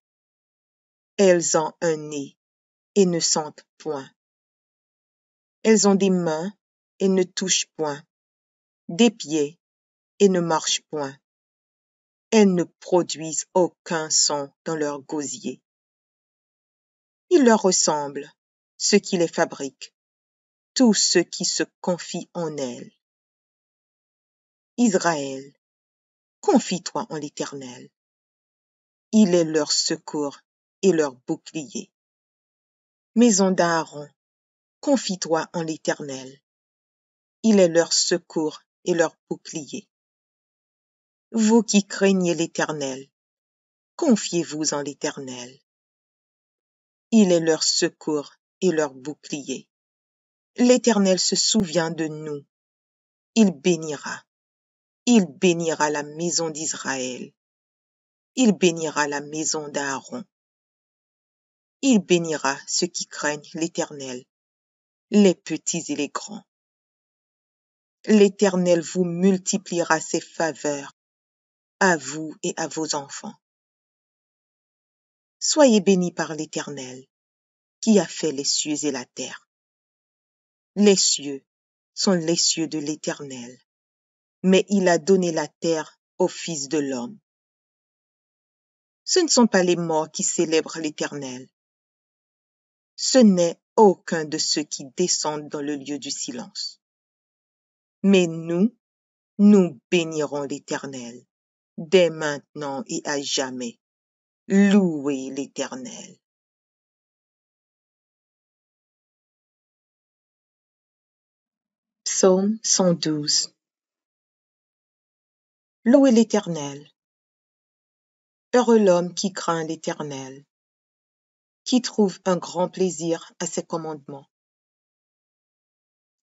Speaker 1: Elles ont un nez et ne sentent point. Elles ont des mains et ne touchent point, des pieds et ne marchent point. Elles ne produisent aucun son dans leur gosier. Il leur ressemble, ceux qui les fabriquent, tous ceux qui se confient en elles. Israël, confie-toi en l'Éternel. Il est leur secours et leur bouclier. Maison d'Aaron, confie-toi en l'Éternel. Il est leur secours et leur bouclier. Vous qui craignez l'Éternel, confiez-vous en l'Éternel. Il est leur secours et leur bouclier. L'Éternel se souvient de nous. Il bénira. Il bénira la maison d'Israël. Il bénira la maison d'Aaron. Il bénira ceux qui craignent l'Éternel, les petits et les grands. L'Éternel vous multipliera ses faveurs, à vous et à vos enfants. Soyez bénis par l'Éternel, qui a fait les cieux et la terre. Les cieux sont les cieux de l'Éternel, mais il a donné la terre au Fils de l'homme. Ce ne sont pas les morts qui célèbrent l'Éternel. Ce n'est aucun de ceux qui descendent dans le lieu du silence. Mais nous bénirons l'Éternel, dès maintenant et à jamais. Louez l'Éternel. Psaume 112. Louez l'Éternel. Heureux l'homme qui craint l'Éternel, qui trouve un grand plaisir à ses commandements.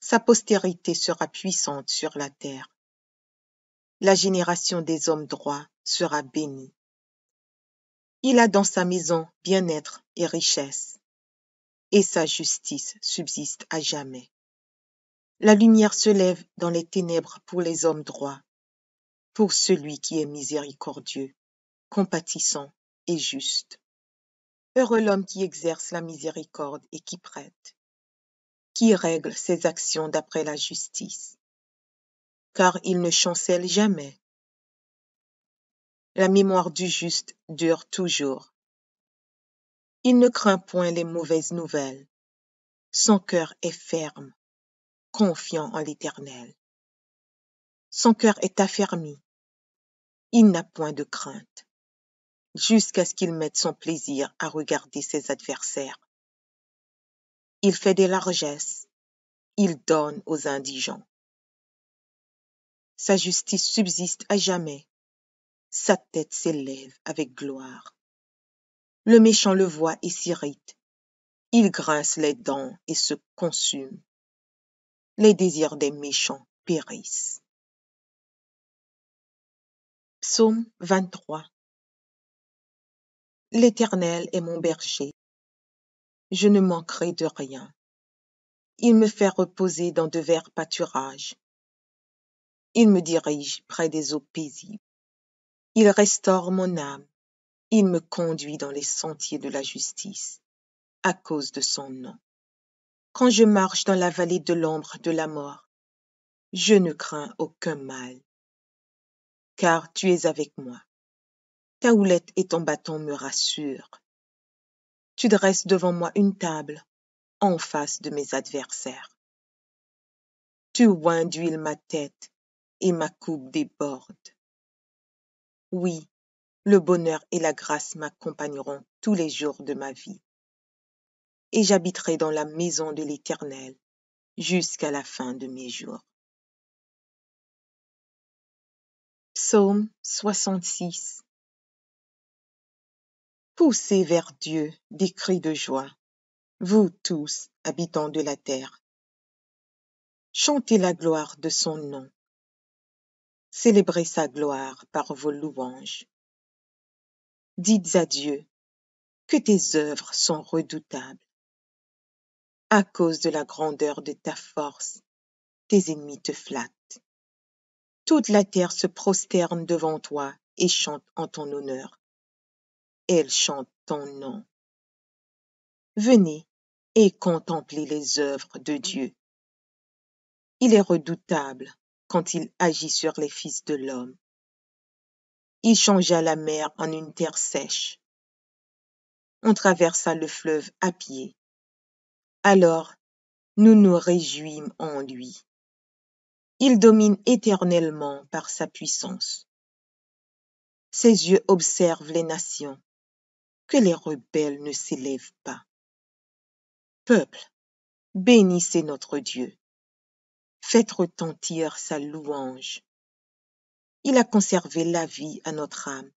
Speaker 1: Sa postérité sera puissante sur la terre. La génération des hommes droits sera bénie. Il a dans sa maison bien-être et richesse, et sa justice subsiste à jamais. La lumière se lève dans les ténèbres pour les hommes droits, pour celui qui est miséricordieux, compatissant et juste. Heureux l'homme qui exerce la miséricorde et qui prête, qui règle ses actions d'après la justice, car il ne chancelle jamais. La mémoire du juste dure toujours. Il ne craint point les mauvaises nouvelles. Son cœur est ferme, confiant en l'Éternel. Son cœur est affermi. Il n'a point de crainte, jusqu'à ce qu'il mette son plaisir à regarder ses adversaires. Il fait des largesses, il donne aux indigents. Sa justice subsiste à jamais, sa tête s'élève avec gloire. Le méchant le voit et s'irrite, il grince les dents et se consume. Les désirs des méchants périssent. Psaume 23. L'Éternel est mon berger, je ne manquerai de rien. Il me fait reposer dans de verts pâturages. Il me dirige près des eaux paisibles. Il restaure mon âme. Il me conduit dans les sentiers de la justice, à cause de son nom. Quand je marche dans la vallée de l'ombre de la mort, je ne crains aucun mal, car tu es avec moi. Ta houlette et ton bâton me rassurent. Tu dresses devant moi une table en face de mes adversaires. Tu oins d'huile ma tête et ma coupe déborde. Oui, le bonheur et la grâce m'accompagneront tous les jours de ma vie. Et j'habiterai dans la maison de l'Éternel jusqu'à la fin de mes jours. Psaume 66. Poussez vers Dieu des cris de joie, vous tous, habitants de la terre. Chantez la gloire de son nom. Célébrez sa gloire par vos louanges. Dites à Dieu que tes œuvres sont redoutables. À cause de la grandeur de ta force, tes ennemis te flattent. Toute la terre se prosterne devant toi et chante en ton honneur. Elle chante ton nom. Venez et contemplez les œuvres de Dieu. Il est redoutable quand il agit sur les fils de l'homme. Il changea la mer en une terre sèche. On traversa le fleuve à pied. Alors, nous nous réjouîmes en lui. Il domine éternellement par sa puissance. Ses yeux observent les nations, que les rebelles ne s'élèvent pas. Peuple, bénissez notre Dieu. Faites retentir sa louange. Il a conservé la vie à notre âme,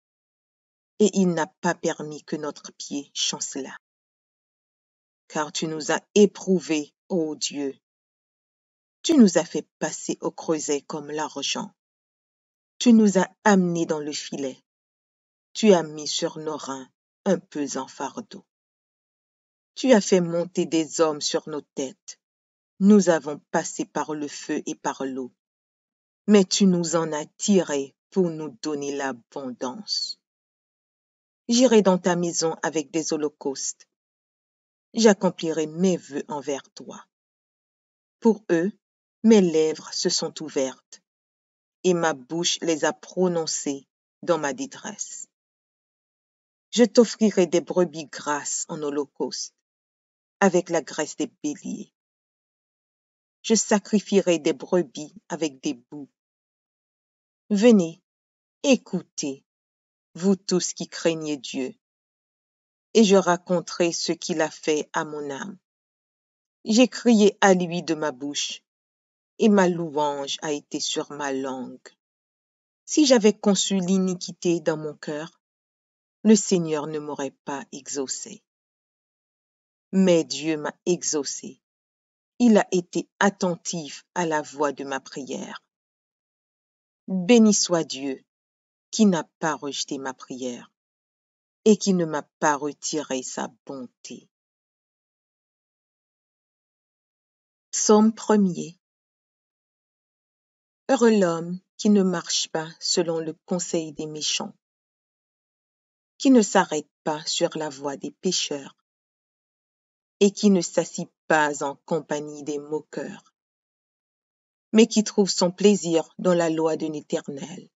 Speaker 1: et il n'a pas permis que notre pied chancelât. Car tu nous as éprouvés, ô Dieu. Tu nous as fait passer au creuset comme l'argent. Tu nous as amenés dans le filet. Tu as mis sur nos reins un pesant fardeau. Tu as fait monter des hommes sur nos têtes. Nous avons passé par le feu et par l'eau. Mais tu nous en as tirés pour nous donner l'abondance. J'irai dans ta maison avec des holocaustes. J'accomplirai mes vœux envers toi. Pour eux, mes lèvres se sont ouvertes et ma bouche les a prononcées dans ma détresse. Je t'offrirai des brebis grasses en holocauste, avec la graisse des béliers. Je sacrifierai des brebis avec des boucs. Venez, écoutez, vous tous qui craignez Dieu, et je raconterai ce qu'il a fait à mon âme. J'ai crié à lui de ma bouche, et ma louange a été sur ma langue. Si j'avais conçu l'iniquité dans mon cœur, le Seigneur ne m'aurait pas exaucé. Mais Dieu m'a exaucé. Il a été attentif à la voix de ma prière. Béni soit Dieu, qui n'a pas rejeté ma prière et qui ne m'a pas retiré sa bonté. Psaume 1er. Heureux l'homme qui ne marche pas selon le conseil des méchants, qui ne s'arrête pas sur la voie des pécheurs, et qui ne s'assit pas en compagnie des moqueurs, mais qui trouve son plaisir dans la loi de l'Éternel,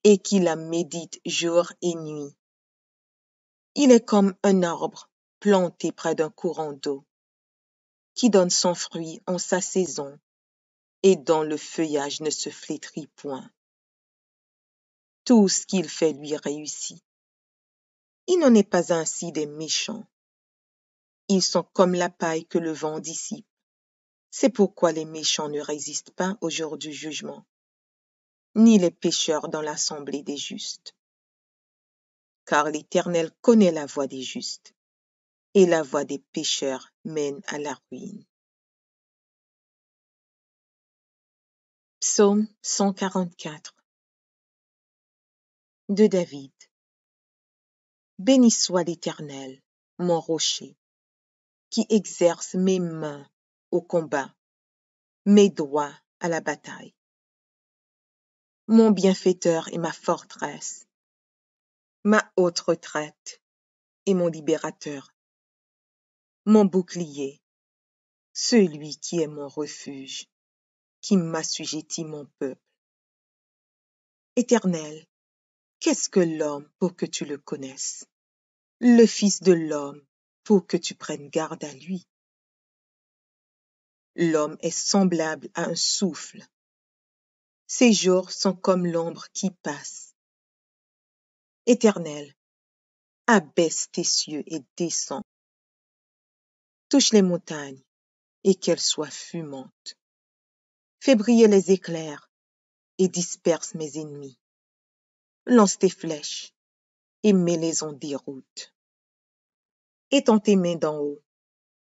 Speaker 1: et qui la médite jour et nuit. Il est comme un arbre planté près d'un courant d'eau, qui donne son fruit en sa saison, et dont le feuillage ne se flétrit point. Tout ce qu'il fait lui réussit. Il n'en est pas ainsi des méchants. Ils sont comme la paille que le vent dissipe. C'est pourquoi les méchants ne résistent pas au jour du jugement, ni les pécheurs dans l'assemblée des justes. Car l'Éternel connaît la voie des justes, et la voie des pécheurs mène à la ruine. Psaume 144 de David. Béni soit l'Éternel, mon rocher, qui exerce mes mains au combat, mes doigts à la bataille. Mon bienfaiteur et ma forteresse, ma haute retraite et mon libérateur, mon bouclier celui qui est mon refuge, qui m'assujettit mon peuple. Éternel, qu'est-ce que l'homme pour que tu le connaisses? Le Fils de l'homme pour que tu prennes garde à lui. L'homme est semblable à un souffle. Ses jours sont comme l'ombre qui passe. Éternel, abaisse tes cieux et descends. Touche les montagnes et qu'elles soient fumantes. Fais briller les éclairs et disperse mes ennemis. Lance tes flèches et mets-les en déroute. Étends tes mains d'en haut,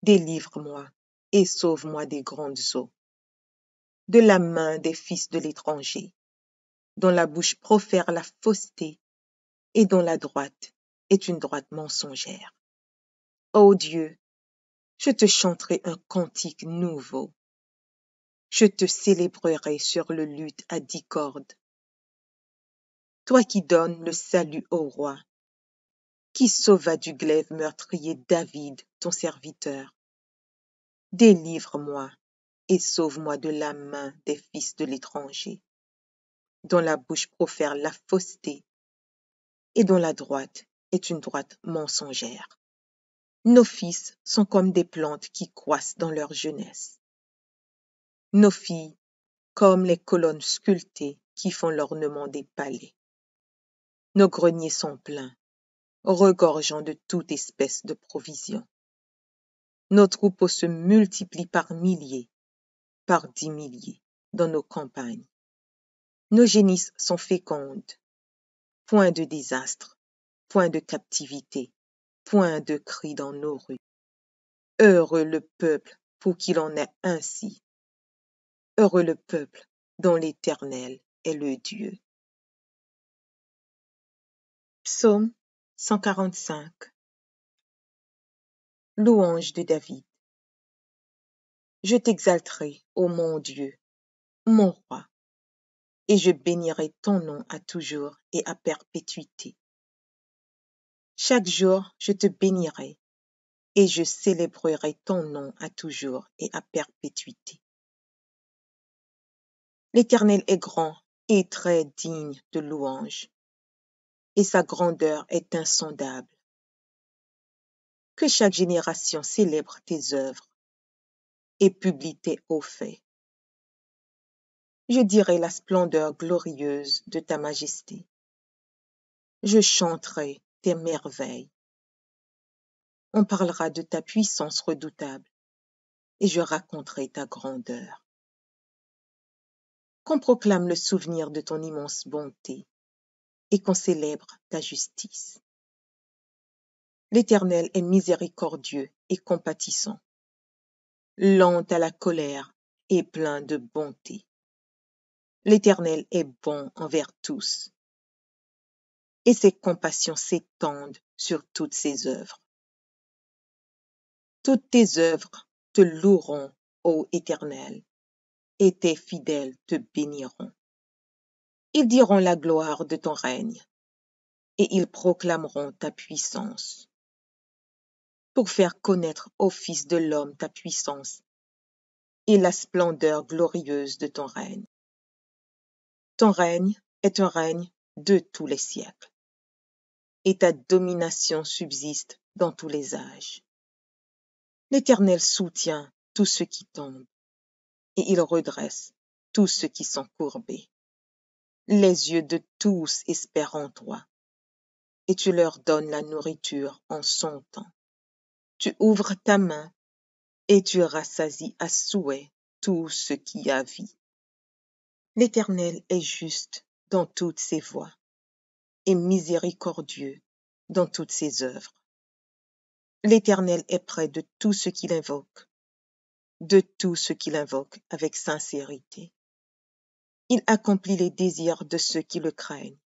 Speaker 1: délivre-moi et sauve-moi des grandes eaux, de la main des fils de l'étranger, dont la bouche profère la fausseté et dont la droite est une droite mensongère. Ô Dieu, je te chanterai un cantique nouveau. Je te célébrerai sur le luth à 10 cordes. Toi qui donnes le salut au roi, qui sauva du glaive meurtrier David, ton serviteur. Délivre-moi et sauve-moi de la main des fils de l'étranger, dont la bouche profère la fausseté et dont la droite est une droite mensongère. Nos fils sont comme des plantes qui croissent dans leur jeunesse. Nos filles comme les colonnes sculptées qui font l'ornement des palais. Nos greniers sont pleins, regorgeant de toute espèce de provisions. Nos troupeaux se multiplient par milliers, par 10 milliers dans nos campagnes. Nos génisses sont fécondes. Point de désastre, point de captivité, point de cri dans nos rues. Heureux le peuple pour qu'il en ait ainsi. Heureux le peuple dont l'Éternel est le Dieu. Psaume 145. Louange de David. Je t'exalterai, ô mon Dieu, mon roi, et je bénirai ton nom à toujours et à perpétuité. Chaque jour, je te bénirai, et je célébrerai ton nom à toujours et à perpétuité. L'Éternel est grand et très digne de louange, et sa grandeur est insondable. Que chaque génération célèbre tes œuvres et publie tes hauts faits. Je dirai la splendeur glorieuse de ta majesté. Je chanterai tes merveilles. On parlera de ta puissance redoutable, et je raconterai ta grandeur. Qu'on proclame le souvenir de ton immense bonté, et qu'on célèbre ta justice. L'Éternel est miséricordieux et compatissant, lent à la colère et plein de bonté. L'Éternel est bon envers tous, et ses compassions s'étendent sur toutes ses œuvres. Toutes tes œuvres te loueront, ô Éternel, et tes fidèles te béniront. Ils diront la gloire de ton règne, et ils proclameront ta puissance, pour faire connaître aux fils de l'homme ta puissance et la splendeur glorieuse de ton règne. Ton règne est un règne de tous les siècles, et ta domination subsiste dans tous les âges. L'Éternel soutient tous ceux qui tombent, et il redresse tous ceux qui sont courbés. Les yeux de tous espèrent en toi, et tu leur donnes la nourriture en son temps. Tu ouvres ta main, et tu rassasies à souhait tout ce qui a vie. L'Éternel est juste dans toutes ses voies, et miséricordieux dans toutes ses œuvres. L'Éternel est près de tout ce qu'il invoque, de tout ce qu'il invoque avec sincérité. Il accomplit les désirs de ceux qui le craignent.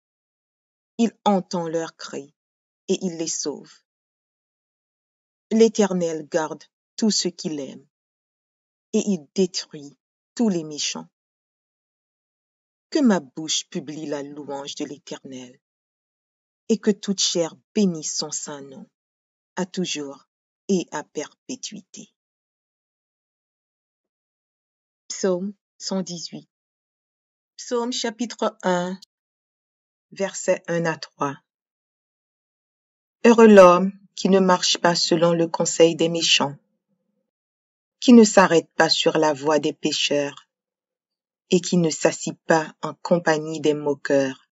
Speaker 1: Il entend leurs cris et il les sauve. L'Éternel garde tous ceux qui l'aiment et il détruit tous les méchants. Que ma bouche publie la louange de l'Éternel et que toute chair bénisse son saint nom, à toujours et à perpétuité. Psaume 118. Psaume chapitre 1, versets 1 à 3. Heureux l'homme qui ne marche pas selon le conseil des méchants, qui ne s'arrête pas sur la voie des pécheurs, et qui ne s'assit pas en compagnie des moqueurs,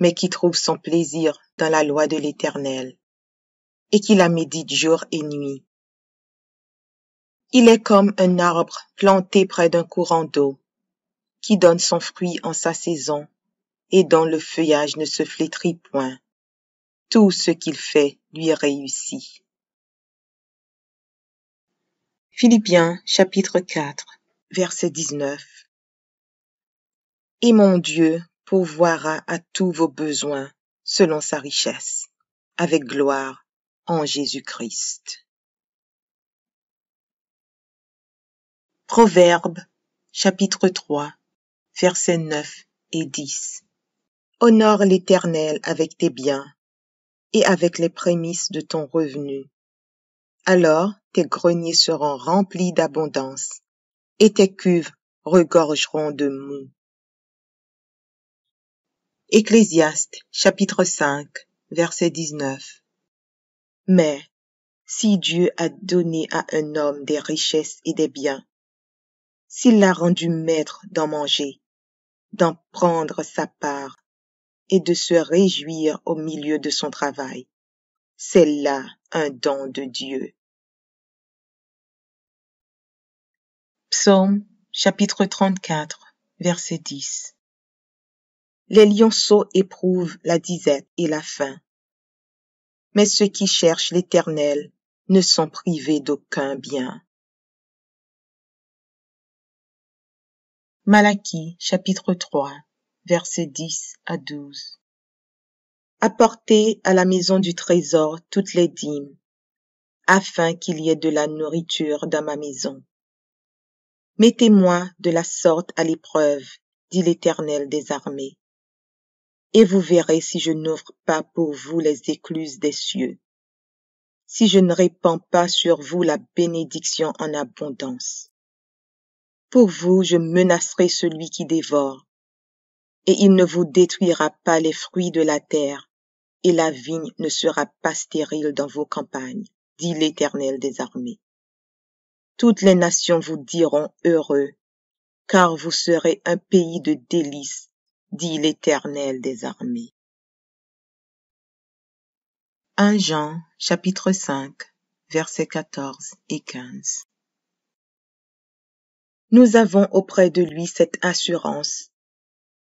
Speaker 1: mais qui trouve son plaisir dans la loi de l'Éternel, et qui la médite jour et nuit. Il est comme un arbre planté près d'un courant d'eau, qui donne son fruit en sa saison, et dont le feuillage ne se flétrit point. Tout ce qu'il fait lui réussit. Philippiens chapitre 4, verset 19. Et mon Dieu pourvoira à tous vos besoins selon sa richesse, avec gloire en Jésus-Christ. Proverbes chapitre 3, versets 9 et 10. Honore l'Éternel avec tes biens et avec les prémices de ton revenu. Alors tes greniers seront remplis d'abondance et tes cuves regorgeront de moût. Ecclésiaste chapitre 5, verset 19. Mais si Dieu a donné à un homme des richesses et des biens, s'il l'a rendu maître d'en manger, d'en prendre sa part et de se réjouir au milieu de son travail, c'est là un don de Dieu. Psaume chapitre 34, verset 10. Les lionceaux éprouvent la disette et la faim, mais ceux qui cherchent l'Éternel ne sont privés d'aucun bien. Malachie chapitre 3, versets 10 à 12. Apportez à la maison du trésor toutes les dîmes, afin qu'il y ait de la nourriture dans ma maison. Mettez-moi de la sorte à l'épreuve, dit l'Éternel des armées, et vous verrez si je n'ouvre pas pour vous les écluses des cieux, si je ne répands pas sur vous la bénédiction en abondance. Pour vous, je menacerai celui qui dévore, et il ne vous détruira pas les fruits de la terre, et la vigne ne sera pas stérile dans vos campagnes, dit l'Éternel des armées. Toutes les nations vous diront heureux, car vous serez un pays de délices, dit l'Éternel des armées. 1 Jean, chapitre 5, versets 14 et 15. Nous avons auprès de lui cette assurance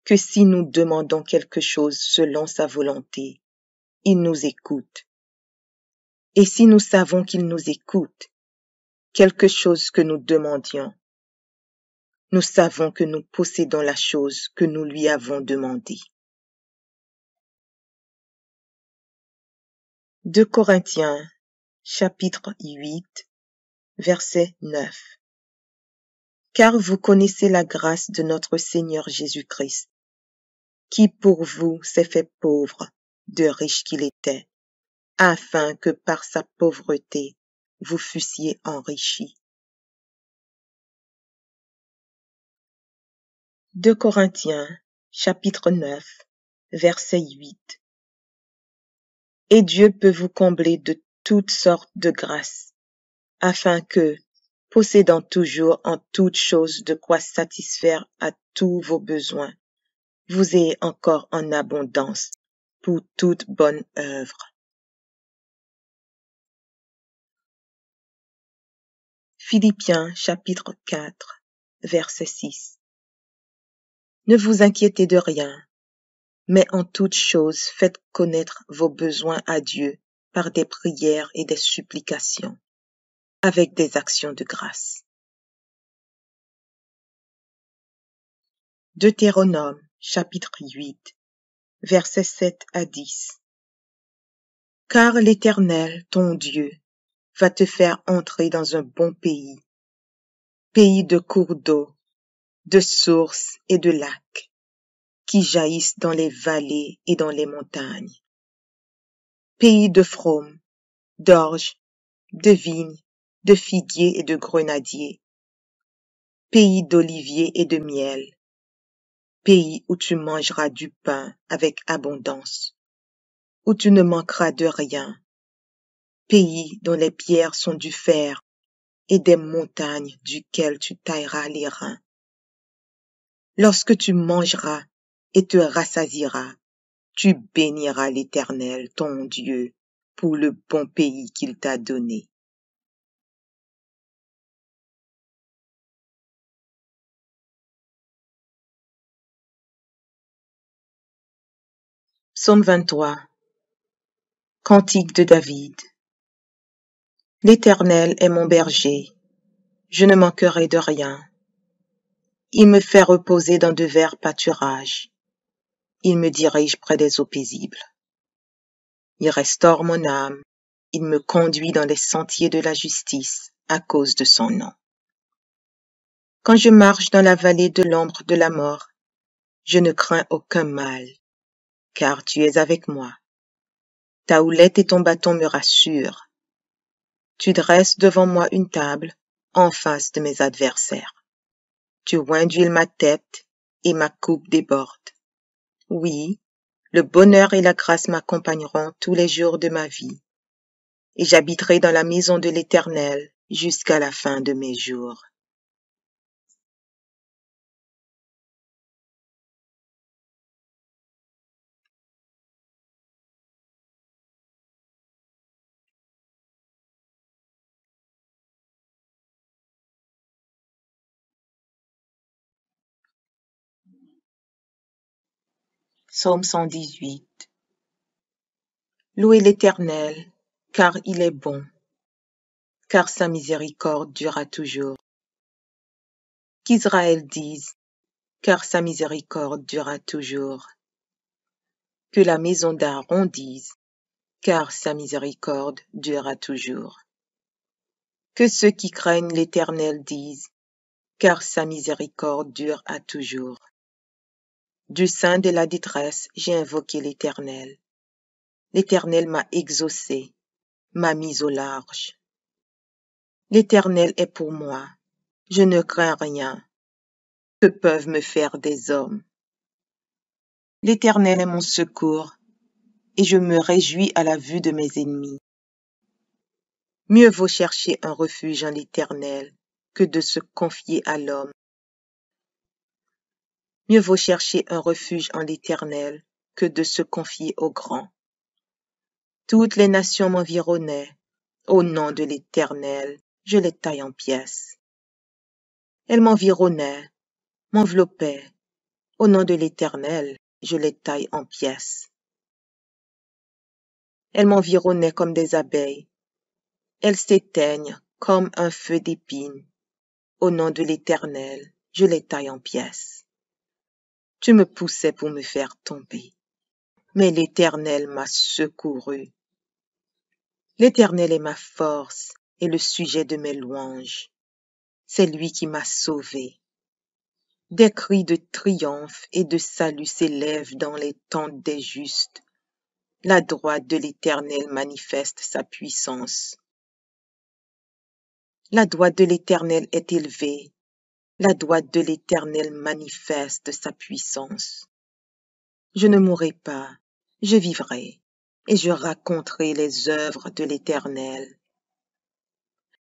Speaker 1: que si nous demandons quelque chose selon sa volonté, il nous écoute. Et si nous savons qu'il nous écoute, quelque chose que nous demandions, nous savons que nous possédons la chose que nous lui avons demandée. 2 Corinthiens, chapitre 8, verset 9. Car vous connaissez la grâce de notre Seigneur Jésus-Christ, qui pour vous s'est fait pauvre, de riche qu'il était, afin que par sa pauvreté vous fussiez enrichis. 2 Corinthiens, chapitre 9, verset 8. Et Dieu peut vous combler de toutes sortes de grâces, afin que, possédant toujours en toutes choses de quoi satisfaire à tous vos besoins, vous ayez encore en abondance pour toute bonne œuvre. Philippiens chapitre 4, verset 6. Ne vous inquiétez de rien, mais en toutes choses faites connaître vos besoins à Dieu par des prières et des supplications, avec des actions de grâce. Deutéronome chapitre 8, versets 7 à 10. Car l'Éternel, ton Dieu, va te faire entrer dans un bon pays, pays de cours d'eau, de sources et de lacs, qui jaillissent dans les vallées et dans les montagnes, pays de fraumes, d'orges, de vignes, de figuiers et de grenadiers, pays d'oliviers et de miel, pays où tu mangeras du pain avec abondance, où tu ne manqueras de rien, pays dont les pierres sont du fer et des montagnes duquel tu tailleras les reins. Lorsque tu mangeras et te rassasieras, tu béniras l'Éternel, ton Dieu, pour le bon pays qu'il t'a donné. Psaume 23. Cantique de David. L'Éternel est mon berger, je ne manquerai de rien. Il me fait reposer dans de verts pâturages. Il me dirige près des eaux paisibles. Il restaure mon âme. Il me conduit dans les sentiers de la justice à cause de son nom. Quand je marche dans la vallée de l'ombre de la mort, je ne crains aucun mal, car tu es avec moi. Ta houlette et ton bâton me rassurent. Tu dresses devant moi une table en face de mes adversaires. Tu oins d'huile ma tête et ma coupe déborde. Oui, le bonheur et la grâce m'accompagneront tous les jours de ma vie, et j'habiterai dans la maison de l'Éternel jusqu'à la fin de mes jours. Psaume 118. Louez l'Éternel, car il est bon, car sa miséricorde durera toujours. Qu'Israël dise, car sa miséricorde durera toujours. Que la maison d'Aaron dise, car sa miséricorde durera toujours. Que ceux qui craignent l'Éternel disent, car sa miséricorde dure à toujours. Du sein de la détresse, j'ai invoqué l'Éternel. L'Éternel m'a exaucé, m'a mis au large. L'Éternel est pour moi, je ne crains rien. Que peuvent me faire des hommes? L'Éternel est mon secours, et je me réjouis à la vue de mes ennemis. Mieux vaut chercher un refuge en l'Éternel que de se confier à l'homme. Mieux vaut chercher un refuge en l'Éternel que de se confier au grand. Toutes les nations m'environnaient. Au nom de l'Éternel, je les taille en pièces. Elles m'environnaient, m'enveloppaient. Au nom de l'Éternel, je les taille en pièces. Elles m'environnaient comme des abeilles. Elles s'éteignent comme un feu d'épines. Au nom de l'Éternel, je les taille en pièces. Tu me poussais pour me faire tomber, mais l'Éternel m'a secouru. L'Éternel est ma force et le sujet de mes louanges. C'est lui qui m'a sauvé. Des cris de triomphe et de salut s'élèvent dans les tentes des justes. La droite de l'Éternel manifeste sa puissance. La droite de l'Éternel est élevée. La droite de l'Éternel manifeste sa puissance. Je ne mourrai pas, je vivrai, et je raconterai les œuvres de l'Éternel.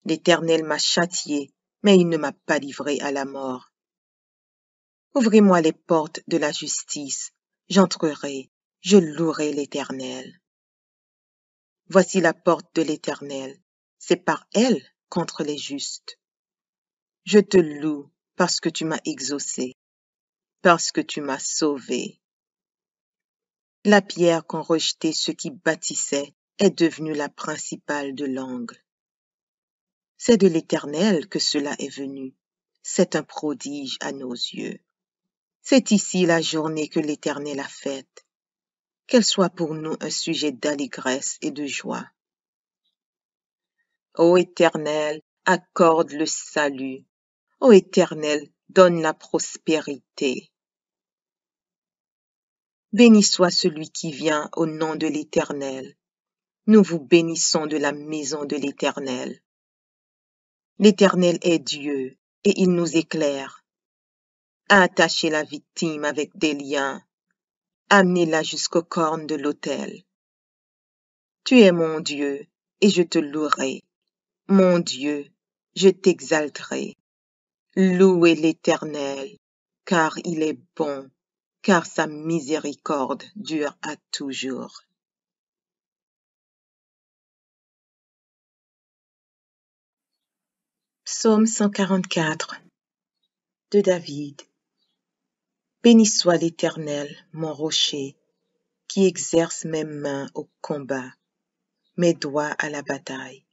Speaker 1: L'Éternel m'a châtié, mais il ne m'a pas livré à la mort. Ouvrez-moi les portes de la justice, j'entrerai, je louerai l'Éternel. Voici la porte de l'Éternel, c'est par elle contre les justes. Je te loue parce que tu m'as exaucé, parce que tu m'as sauvé. La pierre qu'ont rejetée ceux qui bâtissaient est devenue la principale de l'angle. C'est de l'Éternel que cela est venu. C'est un prodige à nos yeux. C'est ici la journée que l'Éternel a faite. Qu'elle soit pour nous un sujet d'allégresse et de joie. Ô Éternel, accorde le salut. Ô Éternel, donne la prospérité. Béni soit celui qui vient au nom de l'Éternel. Nous vous bénissons de la maison de l'Éternel. L'Éternel est Dieu, et il nous éclaire. Attachez la victime avec des liens, amenez-la jusqu'aux cornes de l'autel. Tu es mon Dieu, et je te louerai. Mon Dieu, je t'exalterai. Louez l'Éternel, car il est bon, car sa miséricorde dure à toujours. Psaume 144 de David. Béni soit l'Éternel, mon rocher, qui exerce mes mains au combat, mes doigts à la bataille.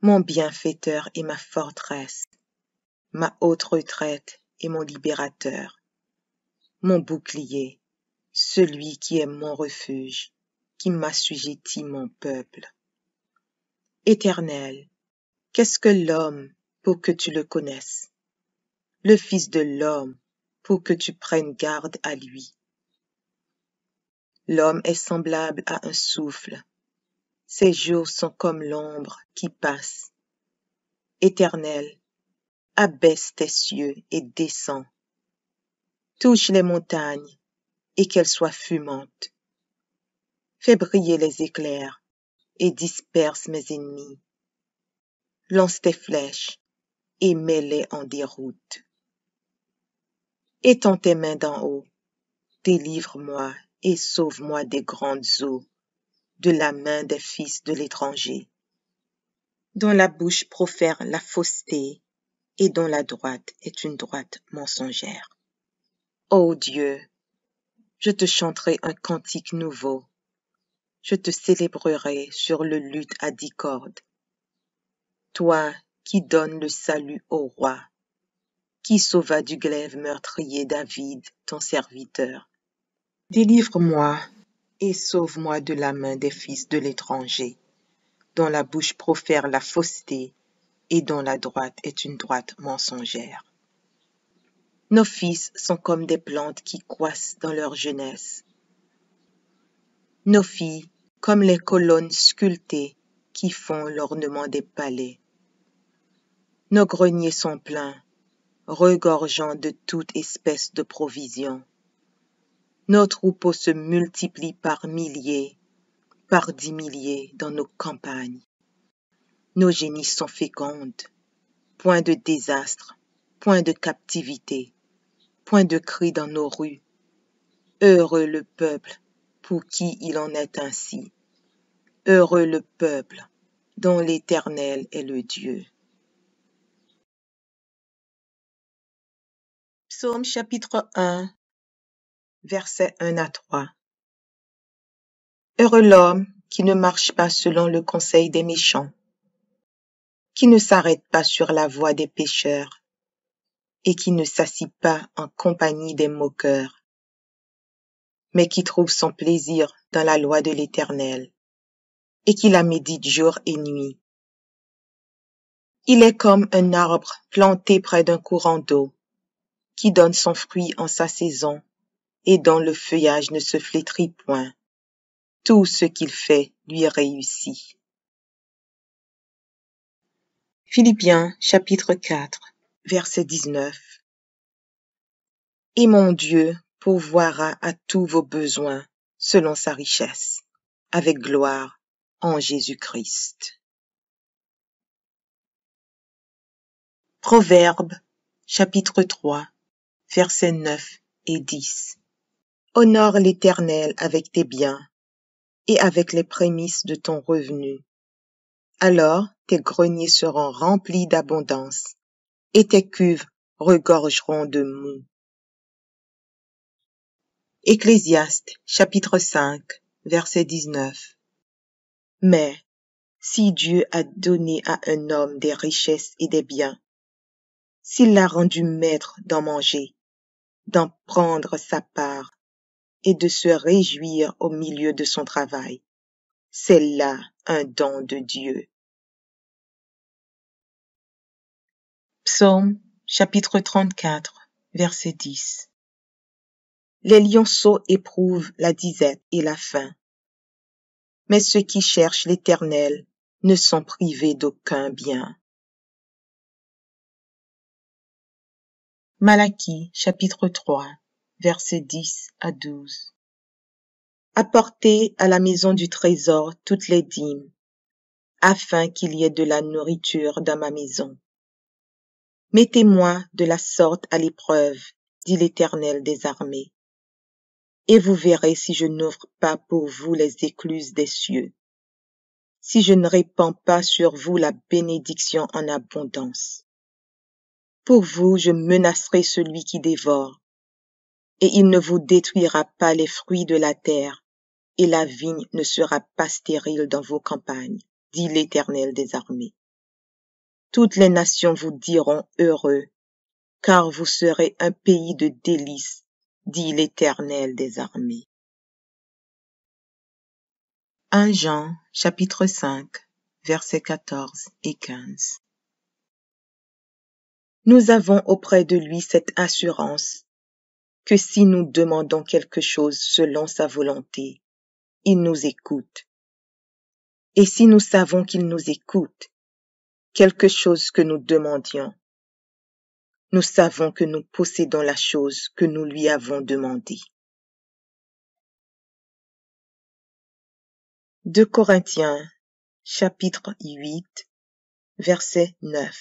Speaker 1: Mon bienfaiteur et ma forteresse, ma haute retraite et mon libérateur, mon bouclier, celui qui est mon refuge, qui m'assujettit mon peuple. Éternel, qu'est-ce que l'homme pour que tu le connaisses? Le Fils de l'homme pour que tu prennes garde à lui. L'homme est semblable à un souffle. Ses jours sont comme l'ombre qui passe. Éternel, abaisse tes cieux et descends. Touche les montagnes et qu'elles soient fumantes. Fais briller les éclairs et disperse mes ennemis. Lance tes flèches et mets-les en déroute. Étends tes mains d'en haut, délivre-moi et sauve-moi des grandes eaux, de la main des fils de l'étranger, dont la bouche profère la fausseté et dont la droite est une droite mensongère. Ô Dieu, je te chanterai un cantique nouveau, je te célébrerai sur le luth à 10 cordes. Toi qui donnes le salut au roi, qui sauva du glaive meurtrier David, ton serviteur. Délivre-moi et sauve-moi de la main des fils de l'étranger, dont la bouche profère la fausseté et dont la droite est une droite mensongère. Nos fils sont comme des plantes qui croissent dans leur jeunesse. Nos filles comme les colonnes sculptées qui font l'ornement des palais. Nos greniers sont pleins, regorgeant de toute espèce de provisions. Nos troupeaux se multiplient par milliers, par 10 milliers dans nos campagnes. Nos génisses sont fécondes, point de désastre, point de captivité, point de cri dans nos rues. Heureux le peuple pour qui il en est ainsi. Heureux le peuple dont l'Éternel est le Dieu. Psaume chapitre 1, versets 1 à 3. Heureux l'homme qui ne marche pas selon le conseil des méchants, qui ne s'arrête pas sur la voie des pécheurs, et qui ne s'assit pas en compagnie des moqueurs, mais qui trouve son plaisir dans la loi de l'Éternel, et qui la médite jour et nuit. Il est comme un arbre planté près d'un courant d'eau, qui donne son fruit en sa saison, et dont le feuillage ne se flétrit point. Tout ce qu'il fait lui réussit. Philippiens chapitre 4, verset 19. Et mon Dieu pourvoira à tous vos besoins selon sa richesse, avec gloire en Jésus-Christ. Proverbes chapitre 3, versets 9 et 10. Honore l'Éternel avec tes biens et avec les prémices de ton revenu. Alors tes greniers seront remplis d'abondance et tes cuves regorgeront de moût. Ecclésiaste chapitre 5, verset 19. Mais si Dieu a donné à un homme des richesses et des biens, s'il l'a rendu maître d'en manger, d'en prendre sa part et de se réjouir au milieu de son travail, c'est là un don de Dieu. Psaume chapitre 34, verset 10. Les lionceaux éprouvent la disette et la faim, mais ceux qui cherchent l'Éternel ne sont privés d'aucun bien. Malachie, chapitre 3, versets 10 à 12. Apportez à la maison du trésor toutes les dîmes, afin qu'il y ait de la nourriture dans ma maison. Mettez-moi de la sorte à l'épreuve, dit l'Éternel des armées, et vous verrez si je n'ouvre pas pour vous les écluses des cieux, si je ne répands pas sur vous la bénédiction en abondance. Pour vous, je menacerai celui qui dévore, et il ne vous détruira pas les fruits de la terre, et la vigne ne sera pas stérile dans vos campagnes, dit l'Éternel des armées. Toutes les nations vous diront heureux, car vous serez un pays de délices, dit l'Éternel des armées. 1 Jean, chapitre 5, versets 14 et 15. Nous avons auprès de lui cette assurance que si nous demandons quelque chose selon sa volonté, il nous écoute. Et si nous savons qu'il nous écoute, quelque chose que nous demandions, nous savons que nous possédons la chose que nous lui avons demandée. 2 Corinthiens, chapitre 8, verset 9.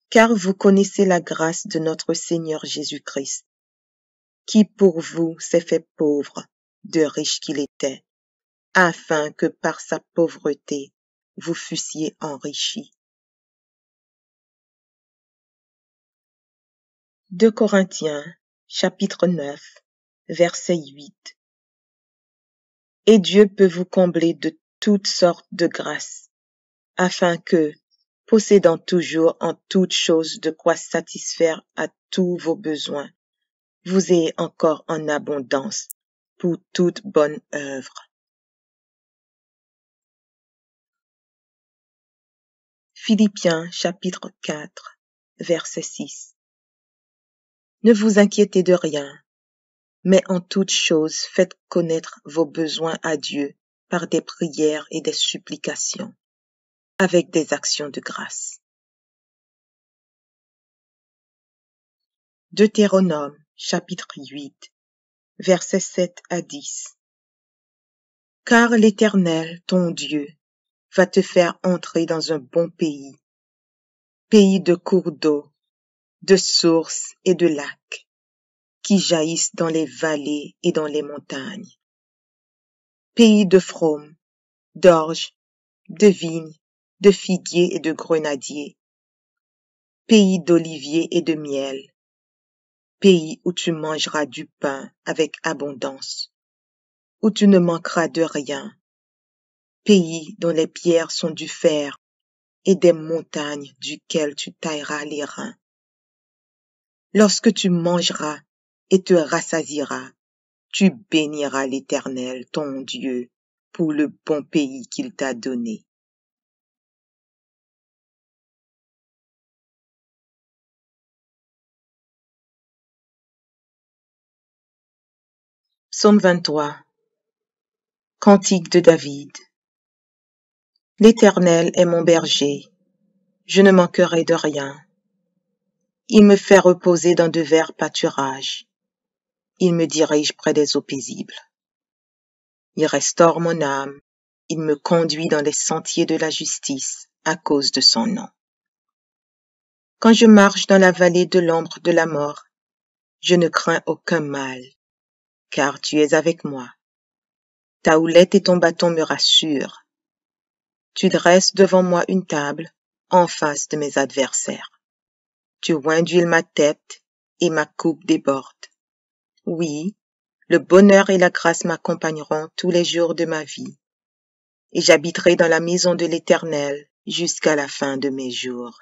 Speaker 1: Car vous connaissez la grâce de notre Seigneur Jésus-Christ, qui pour vous s'est fait pauvre, de riche qu'il était, afin que par sa pauvreté vous fussiez enrichis. 2 Corinthiens, chapitre 9, verset 8. Et Dieu peut vous combler de toutes sortes de grâces, afin que, possédant toujours en toutes choses de quoi satisfaire à tous vos besoins, vous ayez encore en abondance pour toute bonne œuvre. Philippiens chapitre 4, verset 6. Ne vous inquiétez de rien, mais en toutes choses faites connaître vos besoins à Dieu par des prières et des supplications, avec des actions de grâce. Deutéronome chapitre 8, versets 7 à 10. Car l'Éternel, ton Dieu, va te faire entrer dans un bon pays, pays de cours d'eau, de sources et de lacs, qui jaillissent dans les vallées et dans les montagnes, pays de fraumes, d'orges, de vignes, de figuiers et de grenadiers, pays d'oliviers et de miel, pays où tu mangeras du pain avec abondance, où tu ne manqueras de rien, pays dont les pierres sont du fer et des montagnes duquel tu tailleras les reins. Lorsque tu mangeras et te rassasieras, tu béniras l'Éternel, ton Dieu, pour le bon pays qu'il t'a donné. Psaume 23. Cantique de David. L'Éternel est mon berger, je ne manquerai de rien. Il me fait reposer dans de verts pâturages. Il me dirige près des eaux paisibles. Il restaure mon âme. Il me conduit dans les sentiers de la justice à cause de son nom. Quand je marche dans la vallée de l'ombre de la mort, je ne crains aucun mal, car tu es avec moi. Ta houlette et ton bâton me rassurent. Tu dresses devant moi une table en face de mes adversaires. Tu oins d'huile ma tête et ma coupe déborde. Oui, le bonheur et la grâce m'accompagneront tous les jours de ma vie, et j'habiterai dans la maison de l'Éternel jusqu'à la fin de mes jours.